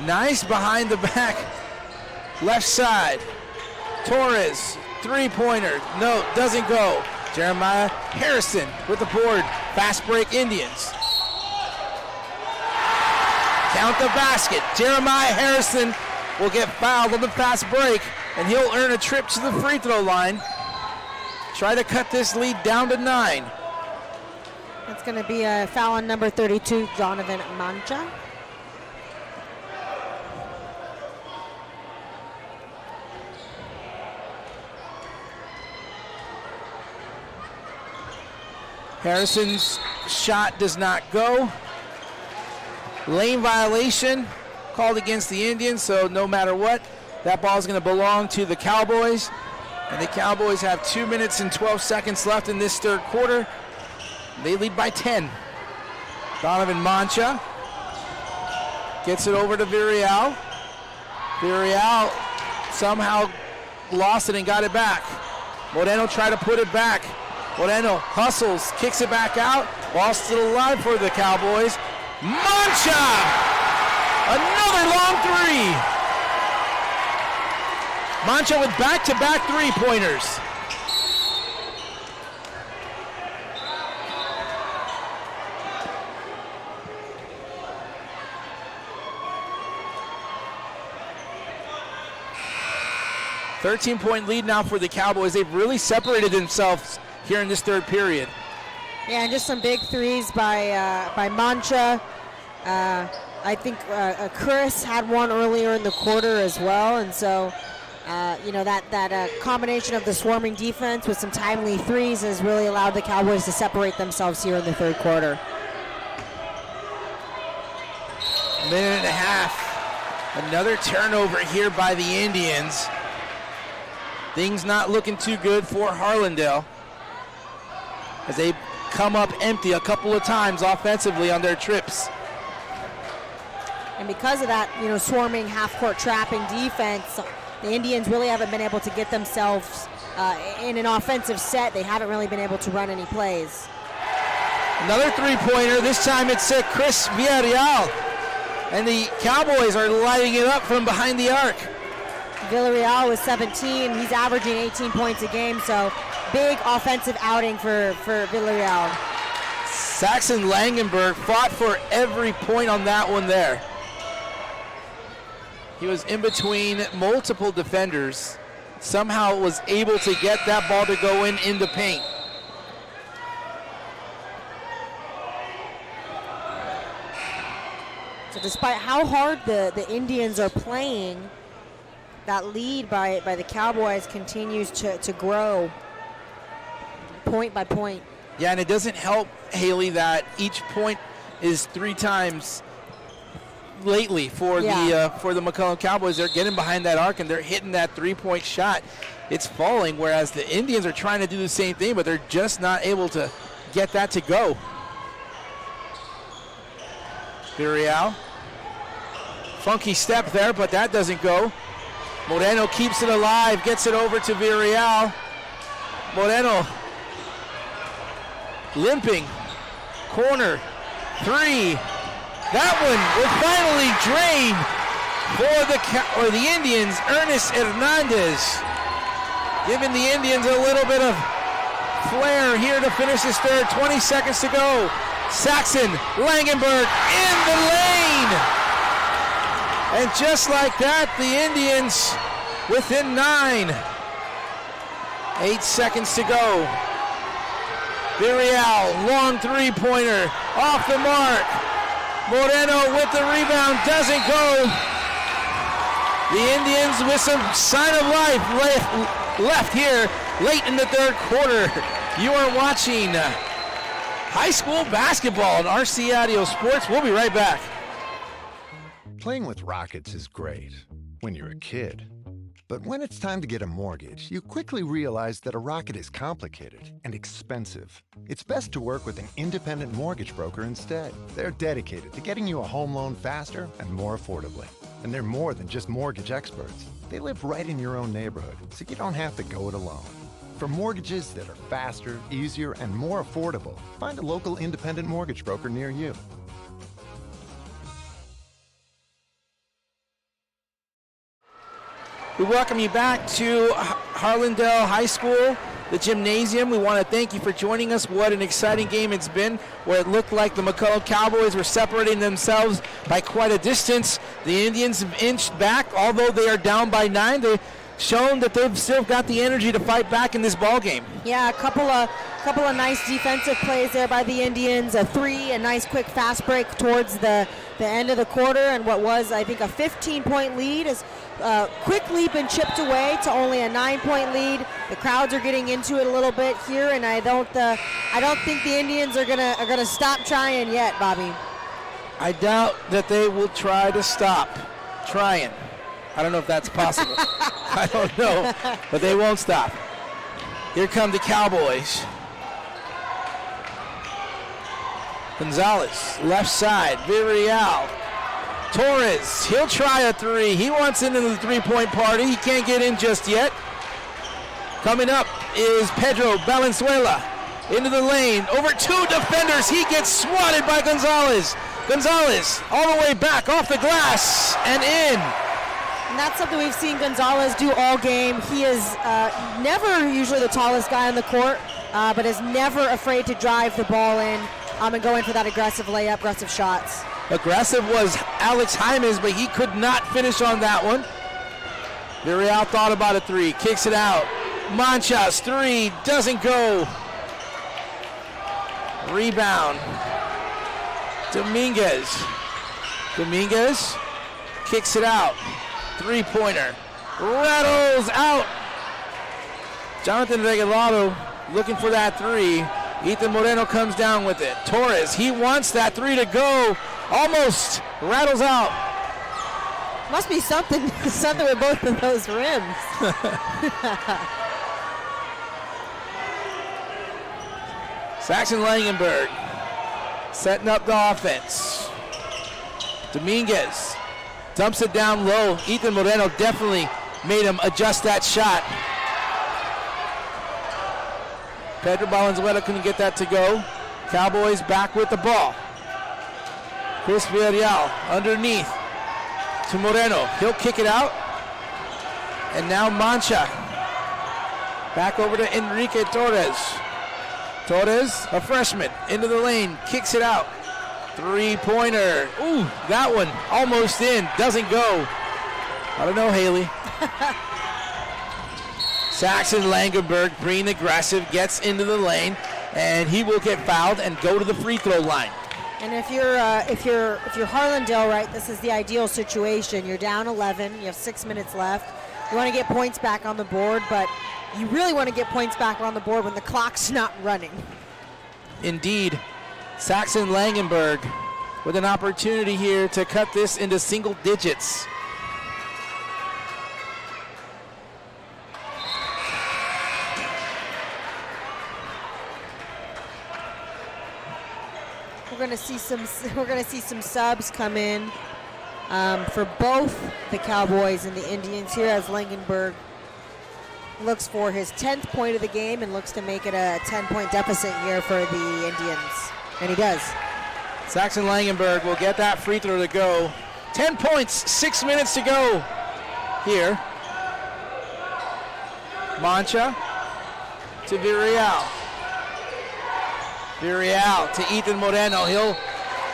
Nice behind the back. Left side. Torres. Three-pointer. No, doesn't go. Jeremiah Harrison with the board. Fast break Indians. Count the basket. Jeremiah Harrison will get fouled on the fast break, and he'll earn a trip to the free throw line. Try to cut this lead down to 9. That's going to be a foul on number 32, Donovan Mancha. Harrison's shot does not go. Lane violation called against the Indians, so no matter what, that ball is going to belong to the Cowboys. And the Cowboys have 2 minutes and 12 seconds left in this third quarter. They lead by 10. Donovan Mancha gets it over to Villarreal. Villarreal somehow lost it and got it back. Moreno tried to put it back. Moreno hustles, kicks it back out. Ball still alive for the Cowboys. Mancha! Another long three. Mancha with back-to-back three-pointers. .13 lead now for the Cowboys. They've really separated themselves here in this third period. Yeah, and just some big threes by Mancha. I think Chris had one earlier in the quarter as well, and so you know, that combination of the swarming defense with some timely threes has really allowed the Cowboys to separate themselves here in the third quarter. Minute and a half. Another turnover here by the Indians. Things not looking too good for Harlandale as they come up empty a couple of times offensively on their trips. And because of that, you know, swarming half-court trapping defense, the Indians really haven't been able to get themselves in an offensive set. They haven't really been able to run any plays. Another three-pointer. This time it's Chris Villarreal. And the Cowboys are lighting it up from behind the arc. Villarreal was 17. He's averaging 18 points a game, so big offensive outing for Villarreal. Saxon Langenberg fought for every point on that one there. He was in between multiple defenders. Somehow was able to get that ball to go in the paint. despite how hard the Indians are playing, that lead by the Cowboys continues to grow point by point. Yeah, and it doesn't help, Haley, that each point is 3 times lately for the McCollum Cowboys. They're getting behind that arc and they're hitting that 3-point shot. It's falling, whereas the Indians are trying to do the same thing, but they're just not able to get that to go. Villarreal. Funky step there, but that doesn't go. Moreno keeps it alive, gets it over to Villarreal. Moreno limping. Corner. 3. That one was finally drained for the Indians. Ernest Hernandez giving the Indians a little bit of flair here to finish this third. 20 seconds to go. Saxon Langenberg in the lane. And just like that, the Indians within 9. 8 seconds to go. Villarreal, long 3-pointer, off the mark. Moreno with the rebound, doesn't go. The Indians with some sign of life left here late in the third quarter. You are watching high school basketball on RC Audio Sports. We'll be right back. Playing with rockets is great when you're a kid. But when it's time to get a mortgage, you quickly realize that a rocket is complicated and expensive. It's best to work with an independent mortgage broker instead. They're dedicated to getting you a home loan faster and more affordably. And they're more than just mortgage experts. They live right in your own neighborhood, so you don't have to go it alone. For mortgages that are faster, easier, and more affordable, find a local independent mortgage broker near you. We welcome you back to Harlandale High School, the gymnasium. We want to thank you for joining us. What an exciting game it's been, where it looked like the McCollum Cowboys were separating themselves by quite a distance. The Indians have inched back, although they are down by 9. They've shown that they've still got the energy to fight back in this ball game. Yeah, a couple of nice defensive plays there by the Indians. A 3, a nice quick fast break towards the end of the quarter, and what was, I think, a 15-point lead is quickly been chipped away to only a 9-point lead. The crowds are getting into it a little bit here, and I don't think the Indians are gonna stop trying yet, Bobby. I doubt that they will try to stop trying. I don't know if that's possible. I don't know, but they won't stop. Here come the Cowboys. Gonzalez, left side, Villarreal. Torres, he'll try a 3. He wants into the 3-point party. He can't get in just yet. Coming up is Pedro Valenzuela. Into the lane, over 2 defenders. He gets swatted by Gonzalez. Gonzalez all the way back off the glass and in. And that's something we've seen Gonzalez do all game. He is never usually the tallest guy on the court, but is never afraid to drive the ball in and go in for that aggressive layup, aggressive shots. Aggressive was Alex Hymas, but he could not finish on that one. Villarreal thought about a 3, kicks it out. Manchas, 3, doesn't go. Rebound. Dominguez kicks it out. 3-pointer. Rattles out. Jonathan Regalado looking for that 3. Ethan Moreno comes down with it. Torres, he wants that 3 to go. Almost rattles out. Must be something with both of those rims. Saxon Langenberg setting up the offense. Dominguez dumps it down low. Ethan Moreno definitely made him adjust that shot. Pedro Valenzuela couldn't get that to go. Cowboys back with the ball. Chris Villarreal underneath to Moreno. He'll kick it out. And now Mancha. Back over to Enrique Torres. Torres, a freshman, into the lane, kicks it out. 3-pointer. Ooh, that one almost in, doesn't go. I don't know, Haley. Saxon Langenberg, being aggressive, gets into the lane, and he will get fouled and go to the free throw line. And if you're Harlandale, right, this is the ideal situation. You're down 11. You have 6 minutes left. You want to get points back on the board, but you really want to get points back on the board when the clock's not running. Indeed. Saxon Langenberg with an opportunity here to cut this into single digits. We're going to see some subs come in for both the Cowboys and the Indians here as Langenberg looks for his 10th point of the game and looks to make it a 10-point deficit here for the Indians. And he does. Saxon Langenberg will get that free throw to go. 10 points, 6 minutes to go here. Mancha to Villarreal. Villarreal to Ethan Moreno. He'll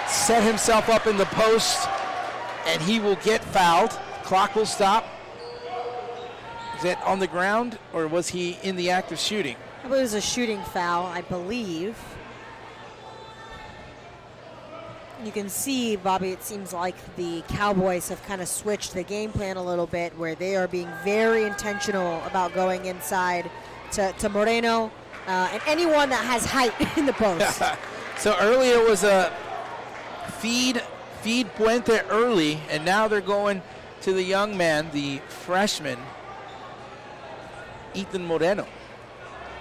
set himself up in the post and he will get fouled. Clock will stop. Is that on the ground, or was he in the act of shooting? It was a shooting foul, I believe. You can see, Bobby, it seems like the Cowboys have kind of switched the game plan a little bit, where they are being very intentional about going inside to Moreno and anyone that has height in the post. So earlier it was a feed Puente early, and now they're going to the young man, the freshman, Ethan Moreno.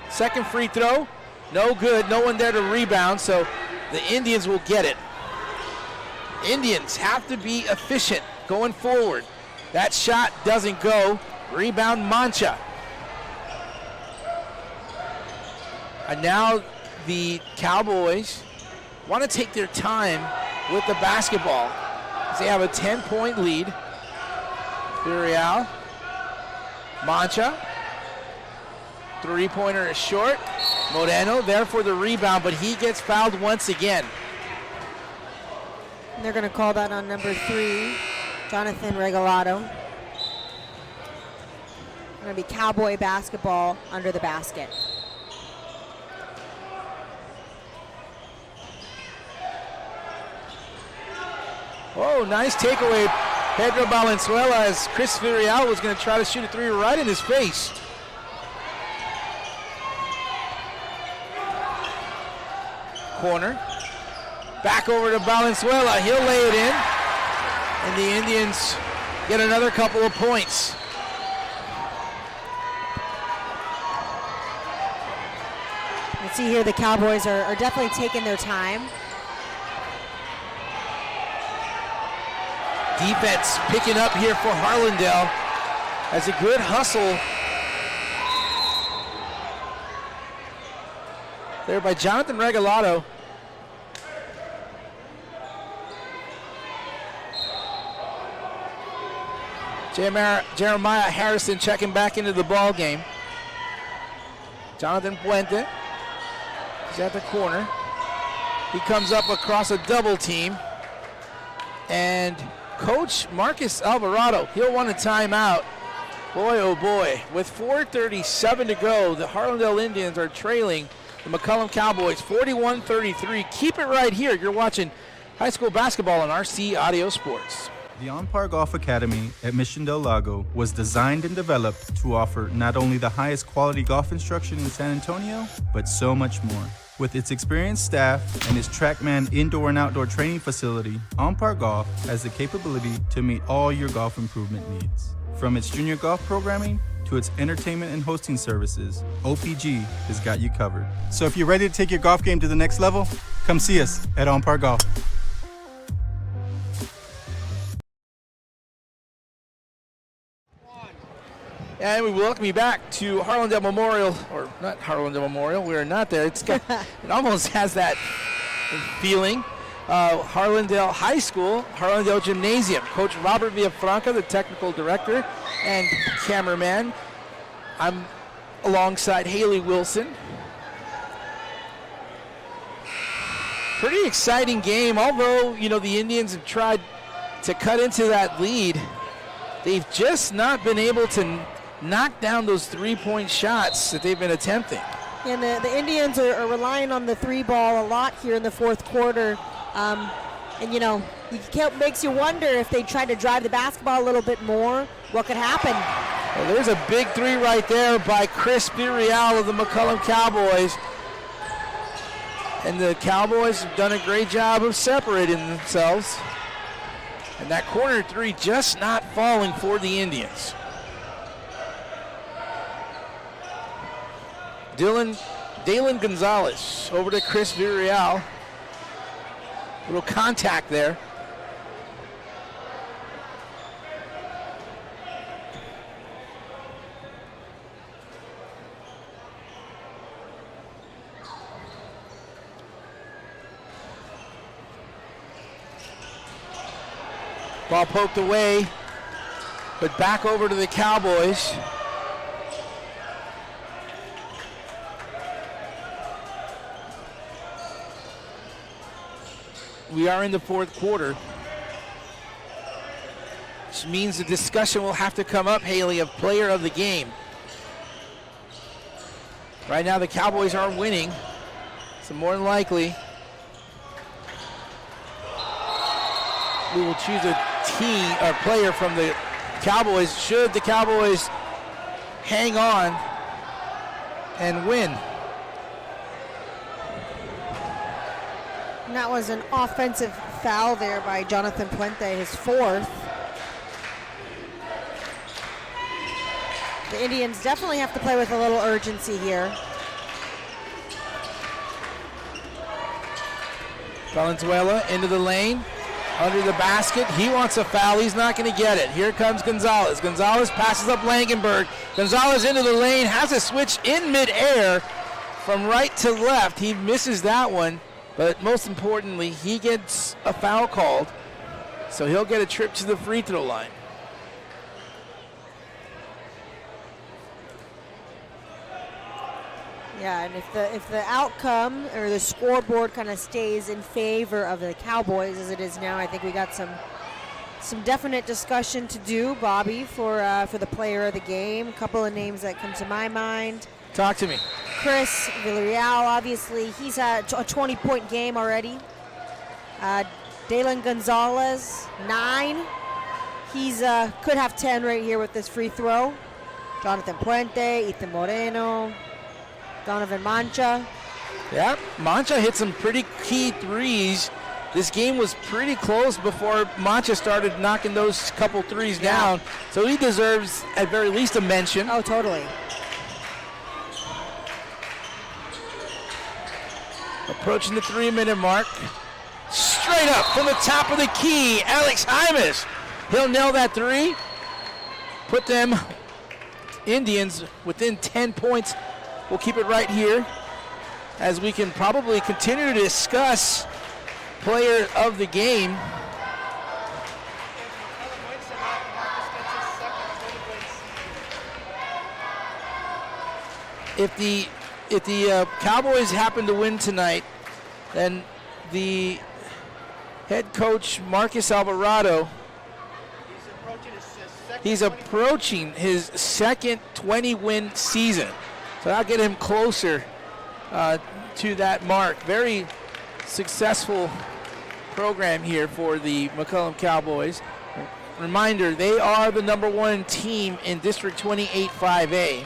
Second free throw, no good, no one there to rebound, so the Indians will get it. Indians have to be efficient going forward. That shot doesn't go. Rebound Mancha. And now the Cowboys want to take their time with the basketball. They have a 10-point lead. Villarreal. Mancha. Three-pointer is short. Moreno there for the rebound, but he gets fouled once again. And they're going to call that on number 3, Jonathan Regalado. Going to be Cowboy basketball under the basket. Oh, nice takeaway. Pedro Valenzuela, as Chris Villarreal was going to try to shoot a three right in his face. Corner. Back over to Valenzuela. He'll lay it in. And the Indians get another couple of points. You see here the Cowboys are definitely taking their time. Defense picking up here for Harlandale as a good hustle there by Jonathan Regalado. Jeremiah Harrison checking back into the ball game. Jonathan Puente is at the corner. He comes up across a double team. And Coach Marcus Alvarado, he'll want a timeout. Boy, oh boy. With 4:37 to go, the Harlandale Indians are trailing the McCollum Cowboys 41-33. Keep it right here. You're watching high school basketball on RC Audio Sports. The On Par Golf Academy at Mission Del Lago was designed and developed to offer not only the highest quality golf instruction in San Antonio, but so much more. With its experienced staff and its TrackMan indoor and outdoor training facility, On Par Golf has the capability to meet all your golf improvement needs. From its junior golf programming to its entertainment and hosting services, OPG has got you covered. So if you're ready to take your golf game to the next level, come see us at On Par Golf. And we welcome you back to Harlandale Memorial, or not Harlandale Memorial, we are not there. It almost has that feeling. Harlandale High School, Harlandale Gymnasium. Coach Robert Villafranca, the technical director and cameraman. I'm alongside Haley Wilson. Pretty exciting game, although, you know, the Indians have tried to cut into that lead. They've just not been able to knock down those three-point shots that they've been attempting. And the Indians are relying on the three ball a lot here in the fourth quarter. And, you know, makes you wonder if they try to drive the basketball a little bit more, what could happen. Well, there's a big three right there by Chris Villarreal of the McCollum Cowboys. And the Cowboys have done a great job of separating themselves. And that corner three just not falling for the Indians. Dalen Gonzalez over to Chris Villarreal. Little contact there. Ball poked away, but back over to the Cowboys. We are in the fourth quarter, which means the discussion will have to come up, Haley, of player of the game. Right now the Cowboys are winning, so more than likely we will choose a team or player from the Cowboys should the Cowboys hang on and win. And that was an offensive foul there by Jonathan Puente, his fourth. The Indians definitely have to play with a little urgency here. Valenzuela into the lane, under the basket. He wants a foul. He's not going to get it. Here comes Gonzalez. Gonzalez passes up Langenberg. Gonzalez into the lane, has a switch in midair from right to left. He misses that one, but most importantly, he gets a foul called, so he'll get a trip to the free throw line. Yeah, and if the outcome or the scoreboard kind of stays in favor of the Cowboys as it is now, I think we got some definite discussion to do, Bobby, for the player of the game. A couple of names that come to my mind. Talk to me. Chris Villarreal, obviously, he's had a 20-point game already. Dalen Gonzalez, 9. He's could have 10 right here with this free throw. Jonathan Puente, Ethan Moreno, Donovan Mancha. Yeah, Mancha hit some pretty key threes. This game was pretty close before Mancha started knocking those couple threes down. So he deserves at very least a mention. Oh, totally. Approaching the 3-minute mark. Straight up from the top of the key, Alex Hymas. He'll nail that three. Put them Indians within 10 points. We'll keep it right here as we can probably continue to discuss player of the game. If the Cowboys happen to win tonight, then the head coach Marcus Alvarado, he's approaching his second 20-win season. So that'll get him closer to that mark. Very successful program here for the McCollum Cowboys. Reminder, they are the #1 team in District 28 5A.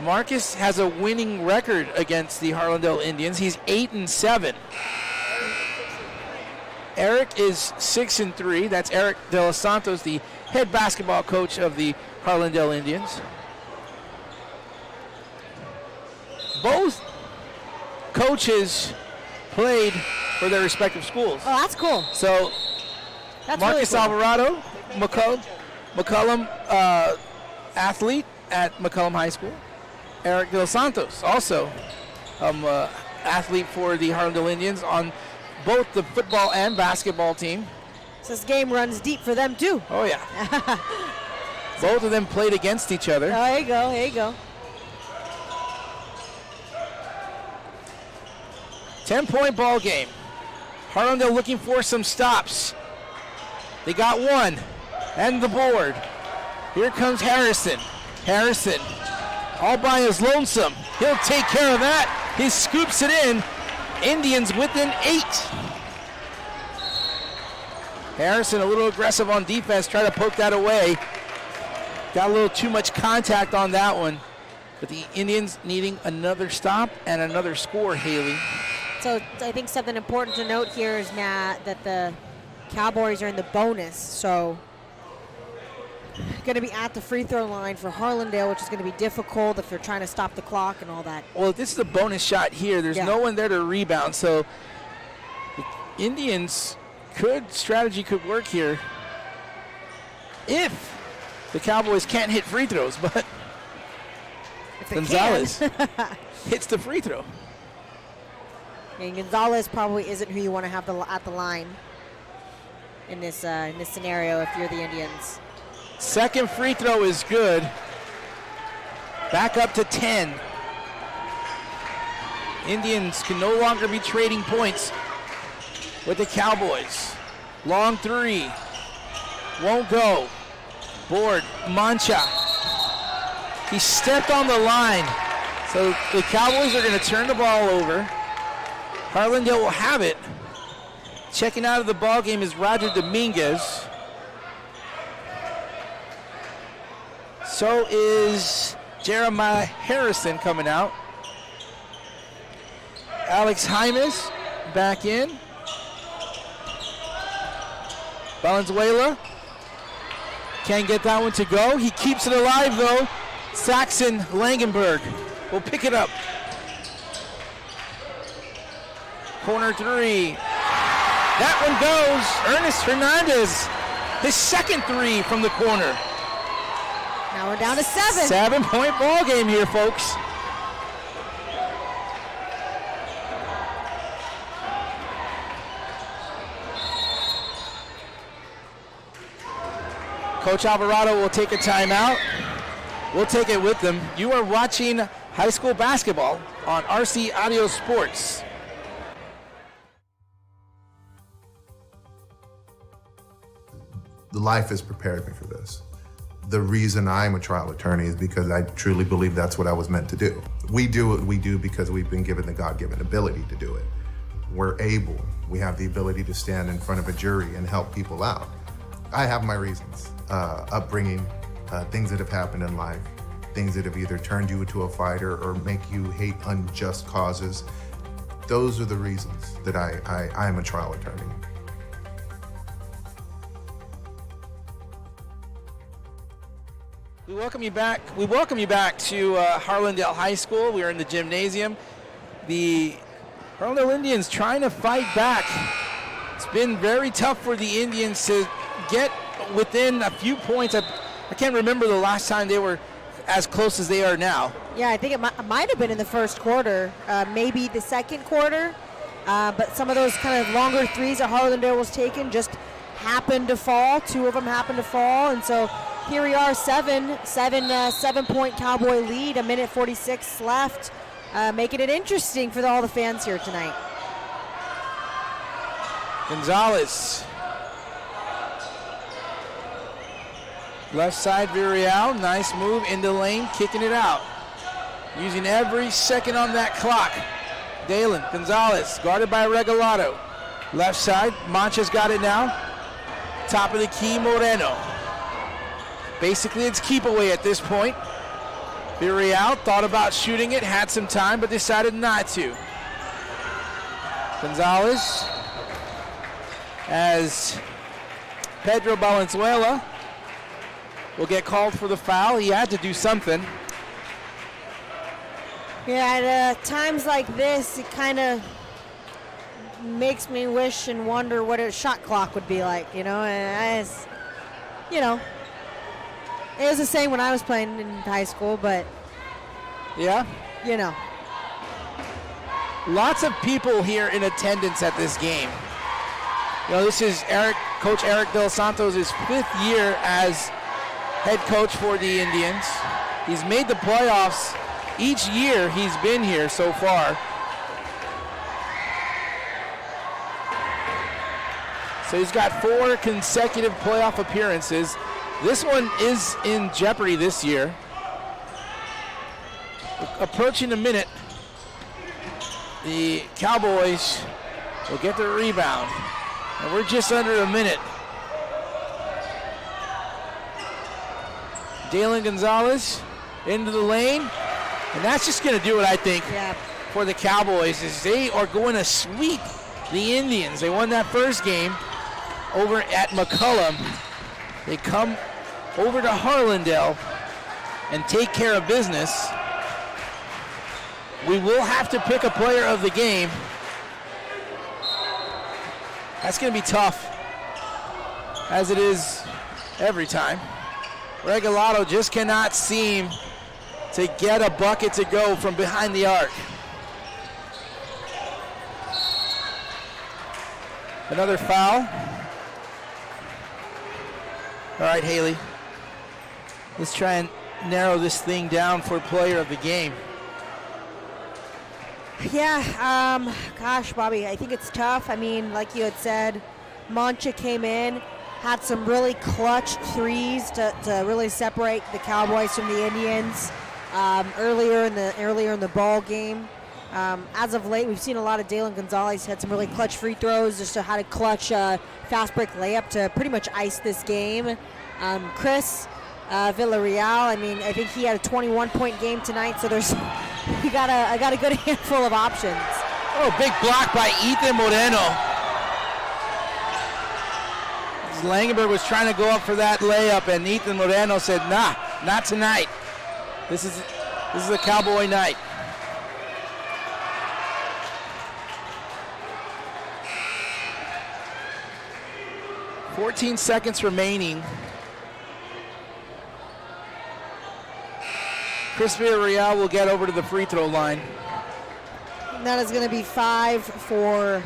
Marcus has a winning record against the Harlandale Indians. He's 8-7. Eric is 6-3. That's Eric De Los Santos, the head basketball coach of the Harlandale Indians. Both coaches played for their respective schools. Oh, that's cool. So That's Marcus really cool. Alvarado, McCollum athlete at McCollum High School. Eric De Los Santos, also athlete for the Harlandale Indians on both the football and basketball team. So this game runs deep for them too. Oh yeah. Both of them played against each other. Oh, there you go, there you go. 10-point ball game. Harlandale looking for some stops. They got one and the board. Here comes Harrison. Harrison all by his lonesome. He'll take care of that. He scoops it in. Indians within 8. Harrison a little aggressive on defense, try to poke that away. Got a little too much contact on that one. But the Indians needing another stop and another score, Haley. So I think something important to note here is, Matt, that the Cowboys are in the bonus. So going to be at the free throw line for Harlandale, which is going to be difficult if they're trying to stop the clock and all that. Well, this is a bonus shot here. There's no one there to rebound. So the Indians strategy could work here if the Cowboys can't hit free throws, but Gonzalez hits the free throw. And Gonzalez probably isn't who you want to have at the line in this scenario if you're the Indians. Second free throw is good. Back up to 10. Indians can no longer be trading points with the Cowboys. Long three. Won't go. Board. Mancha. He stepped on the line. So the Cowboys are going to turn the ball over. Harlandale will have it. Checking out of the ball game is Roger Dominguez. So is Jeremiah Harrison coming out. Alex Jaimes back in. Valenzuela can't get that one to go. He keeps it alive though. Saxon Langenberg will pick it up. Corner three. That one goes. Ernest Hernandez, his second three from the corner. Now we're down to 7. 7-point ball game here, folks. Coach Alvarado will take a timeout. We'll take it with them. You are watching high school basketball on RC Audio Sports. Life has prepared me for this. The reason I'm a trial attorney is because I truly believe that's what I was meant to do. We do what we do because we've been given the God-given ability to do it. We have the ability to stand in front of a jury and help people out. I have my reasons. Upbringing, things that have happened in life, things that have either turned you into a fighter or make you hate unjust causes. Those are the reasons that I'm a trial attorney. We welcome you back. We welcome you back to Harlandale High School. We are in the gymnasium. The Harlandale Indians trying to fight back. It's been very tough for the Indians to get within a few points. I can't remember the last time they were as close as they are now. Yeah, I think it might have been in the first quarter, maybe the second quarter. But some of those kind of longer threes that Harlandale was taking just happened to fall. 2 of them happened to fall, and so here we are, 7-point Cowboy lead, 1:46 left, making it interesting for all the fans here tonight. Gonzalez. Left side, Villarreal, nice move in the lane, kicking it out. Using every second on that clock. Dalen, Gonzalez, guarded by Regalado. Left side, Mancha's got it now. Top of the key, Moreno. Basically, it's keep away at this point. Villarreal thought about shooting it, had some time, but decided not to. Gonzalez, as Pedro Valenzuela will get called for the foul. He had to do something. Yeah, at times like this, it kind of makes me wish and wonder what a shot clock would be like, you know? And it was the same when I was playing in high school, but yeah, you know. Lots of people here in attendance at this game. You know, this is Coach Eric Del Santos' 5th year as head coach for the Indians. He's made the playoffs each year he's been here so far. So he's got 4 consecutive playoff appearances. This one is in jeopardy this year. Approaching a minute. the Cowboys will get the rebound. And we're just under a minute. Dalen Gonzalez into the lane. And that's just going to do it, I think, for the Cowboys, is they are going to sweep the Indians. They won that first game over at McCollum. They come over to Harlandale and take care of business. We will have to pick a player of the game. That's going to be tough, as it is every time. Regalado just cannot seem to get a bucket to go from behind the arc. Another foul. All right, Haley. Let's try and narrow this thing down for player of the game. Yeah, gosh, Bobby, I think it's tough. I mean, like you had said, Mancha came in, had some really clutch threes to really separate the Cowboys from the Indians earlier in the ball game. As of late, we've seen a lot of Dalen Gonzalez had some really clutch free throws, just had a clutch fast break layup to pretty much ice this game. Chris Villarreal, I mean, I think he had a 21-point game tonight, so I got a good handful of options. Oh, big block by Ethan Moreno. Langenberg was trying to go up for that layup, and Ethan Moreno said, nah, not tonight. This is a Cowboy night. .14 seconds remaining. Chris Villarreal will get over to the free throw line. And that is going to be 5 for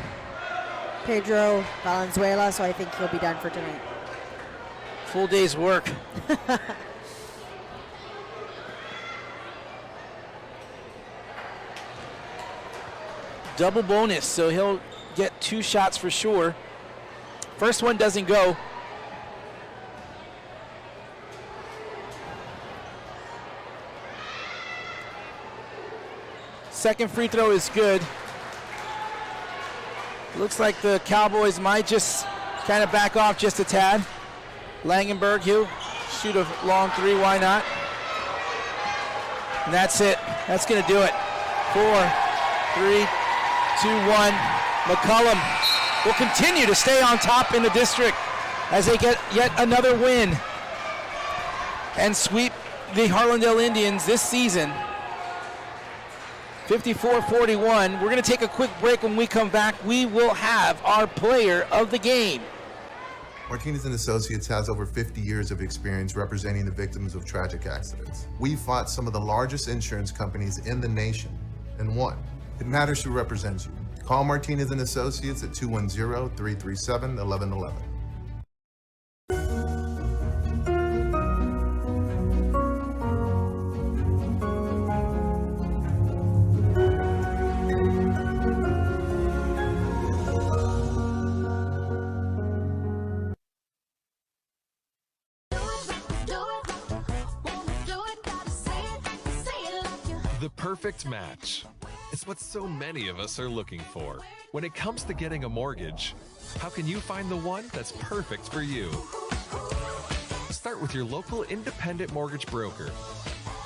Pedro Valenzuela, so I think he'll be done for tonight. Full day's work. Double bonus, so he'll get 2 shots for sure. First one doesn't go. Second free throw is good. Looks like the Cowboys might just kind of back off just a tad. Langenberg, he'll shoot a long 3, why not? And that's it. That's going to do it. 4, 3, 2, 1. McCollum will continue to stay on top in the district as they get yet another win and sweep the Harlandale Indians this season. 54-41. We're going to take a quick break. When we come back, we will have our player of the game. Martinez and Associates has over 50 years of experience representing the victims of tragic accidents. We fought some of the largest insurance companies in the nation and won. It matters who represents you. Call Martinez and Associates at 210-337-1111. The perfect match. It's what so many of us are looking for. When it comes to getting a mortgage, how can you find the one that's perfect for you? Start with your local independent mortgage broker.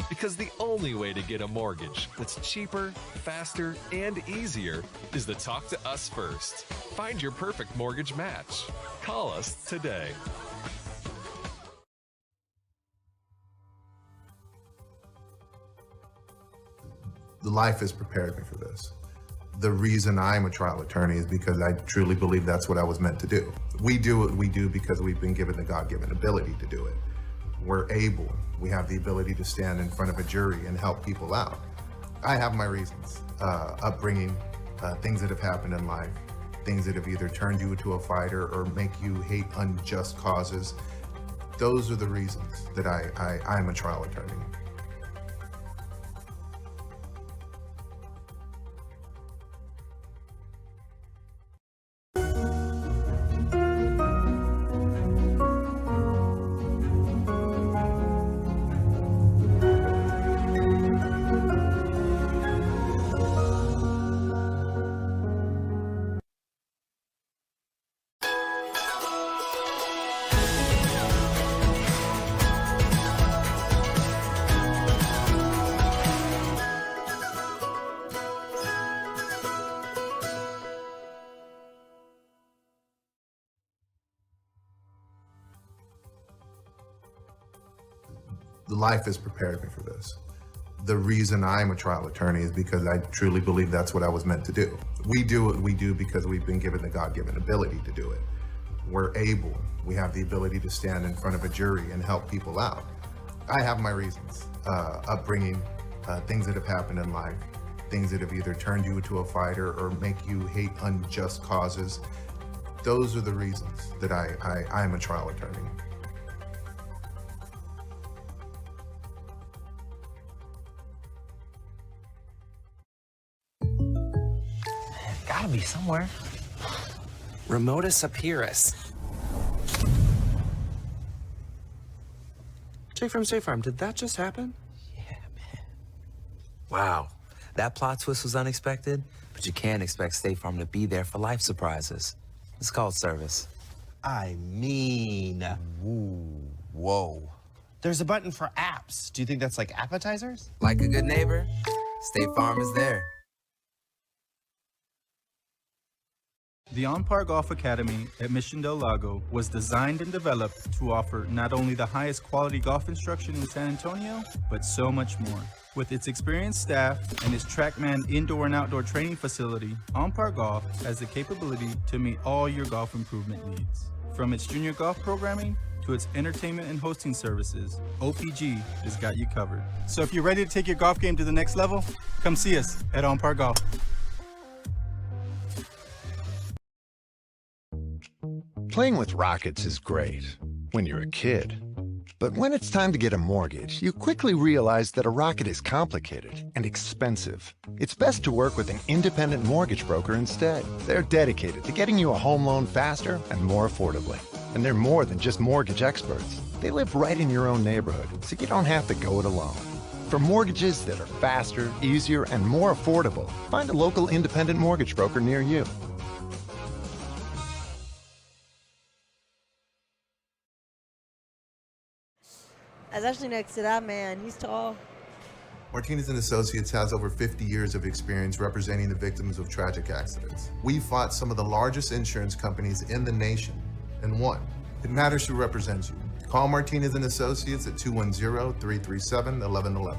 Because the only way to get a mortgage that's cheaper, faster, and easier is to talk to us first. Find your perfect mortgage match. Call us today. Life has prepared me for this. The reason I'm a trial attorney is because I truly believe that's what I was meant to do. We do what we do because we've been given the God-given ability to do it. We're able, we have the ability to stand in front of a jury and help people out. I have my reasons, upbringing, things that have happened in life, things that have either turned you into a fighter or make you hate unjust causes. Those are the reasons that I'm a trial attorney. Life has prepared me for this. The reason I'm a trial attorney is because I truly believe that's what I was meant to do. We do what we do because we've been given the God-given ability to do it. We have the ability to stand in front of a jury and help people out. I have my reasons, upbringing, things that have happened in life, things that have either turned you into a fighter or make you hate unjust causes. Those are the reasons that I am a trial attorney. Gotta be somewhere. Remotus Apirus. Jake from State Farm, did that just happen? Yeah, man. Wow. That plot twist was unexpected, but you can't expect State Farm to be there for life surprises. It's called service. I mean, whoa. There's a button for apps. Do you think that's like appetizers? Like a good neighbor, State Farm is there. The On-Par Golf Academy at Mission Del Lago was designed and developed to offer not only the highest quality golf instruction in San Antonio, but so much more. With its experienced staff and its TrackMan indoor and outdoor training facility, On-Par Golf has the capability to meet all your golf improvement needs. From its junior golf programming to its entertainment and hosting services, OPG has got you covered. So if you're ready to take your golf game to the next level, come see us at On-Par Golf. Playing with rockets is great when you're a kid. But when it's time to get a mortgage, you quickly realize that a rocket is complicated and expensive. It's best to work with an independent mortgage broker instead. They're dedicated to getting you a home loan faster and more affordably. And they're more than just mortgage experts. They live right in your own neighborhood, so you don't have to go it alone. For mortgages that are faster, easier, and more affordable, find a local independent mortgage broker near you. I was actually next to that man. He's tall. Martinez and Associates has over 50 years of experience representing the victims of tragic accidents. We fought some of the largest insurance companies in the nation and won. It matters who represents you. Call Martinez and Associates at 210-337-1111.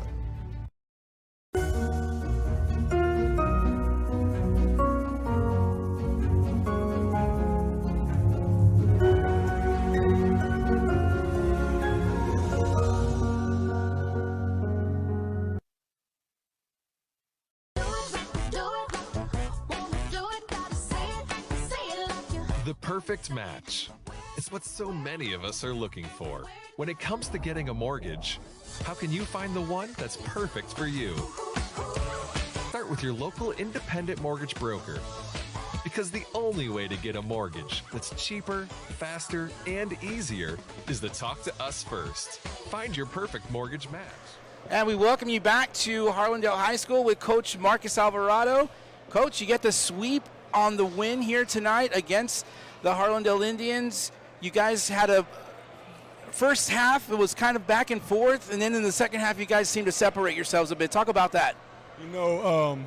The perfect match. It's what so many of us are looking for. When it comes to getting a mortgage, how can you find the one that's perfect for you? Start with your local independent mortgage broker. Because the only way to get a mortgage that's cheaper, faster, and easier is to talk to us first. Find your perfect mortgage match. And we welcome you back to Harlandale High School with Coach Marcus Alvarado. Coach, you get the sweep on the win here tonight against the Harlandale Indians. You guys had a first half, it was kind of back and forth, and then in the second half you guys seemed to separate yourselves a bit. Talk about that. You know,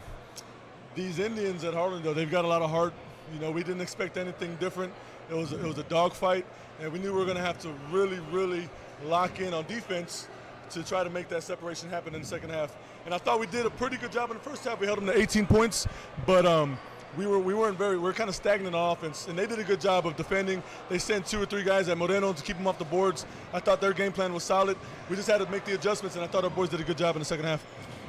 these Indians at Harlandale, they've got a lot of heart. You know, we didn't expect anything different. It was a dogfight, and we knew we were going to have to really lock in on defense to try to make that separation happen in the second half. And I thought we did a pretty good job in the first half. We held them to 18 points, but we were kind of stagnant on offense, and they did a good job of defending. They sent 2 or 3 guys at Moreno to keep them off the boards. I thought their game plan was solid. We just had to make the adjustments, and I thought our boys did a good job in the second half.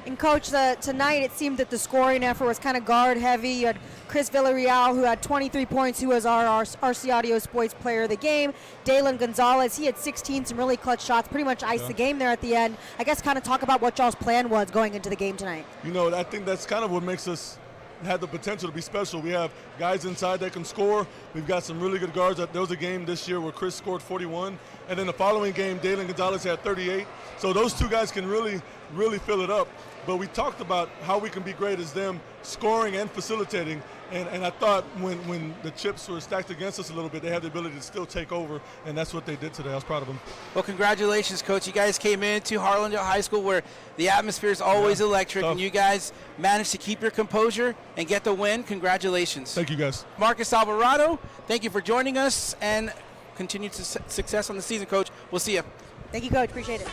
And Coach, tonight it seemed that the scoring effort was kind of guard heavy. You had Chris Villarreal, who had 23 points, who was our RC Audio Sports Player of the Game. Dalen Gonzalez, he had 16, some really clutch shots, pretty much iced the game there at the end. I guess kind of talk about what y'all's plan was going into the game tonight. You know, I think that's kind of what makes us had the potential to be special. We have guys inside that can score. We've got some really good guards. There was a game this year where Chris scored 41, and then the following game, Dalen Gonzalez had 38. So those 2 guys can really fill it up. But we talked about how we can be great as them scoring and facilitating. And I thought when the chips were stacked against us a little bit, they had the ability to still take over, and that's what they did today. I was proud of them. Well, congratulations, Coach. You guys came into Harlandale High School where the atmosphere is always electric, and you guys managed to keep your composure and get the win. Congratulations. Thank you, guys. Marcus Alvarado, thank you for joining us, and continued success on the season, Coach. We'll see you. Thank you, Coach. Appreciate it.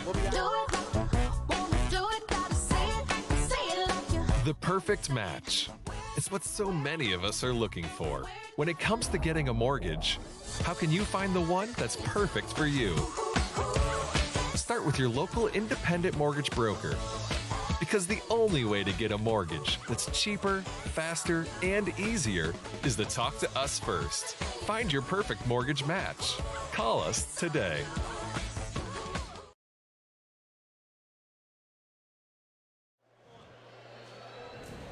The perfect match. It's what so many of us are looking for. When it comes to getting a mortgage, how can you find the one that's perfect for you? Start with your local independent mortgage broker. Because the only way to get a mortgage that's cheaper, faster, and easier is to talk to us first. Find your perfect mortgage match. Call us today.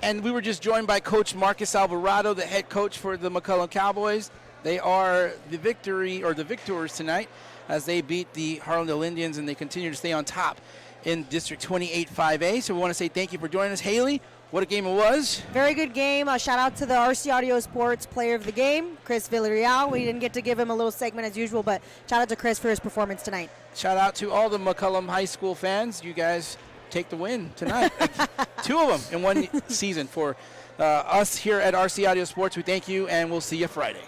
And we were just joined by Coach Marcus Alvarado, the head coach for the McCollum Cowboys. They are the victors tonight as they beat the Harlandale Indians, and they continue to stay on top in District 28 5A. So we want to say thank you for joining us. Haley, what a game it was. Very good game. Shout out to the RC Audio Sports player of the game, Chris Villarreal. We didn't get to give him a little segment as usual, but shout out to Chris for his performance tonight. Shout out to all the McCollum High School fans. You guys take the win tonight. 2 of them in one season for us here at RC Audio Sports. We thank you, and we'll see you Friday.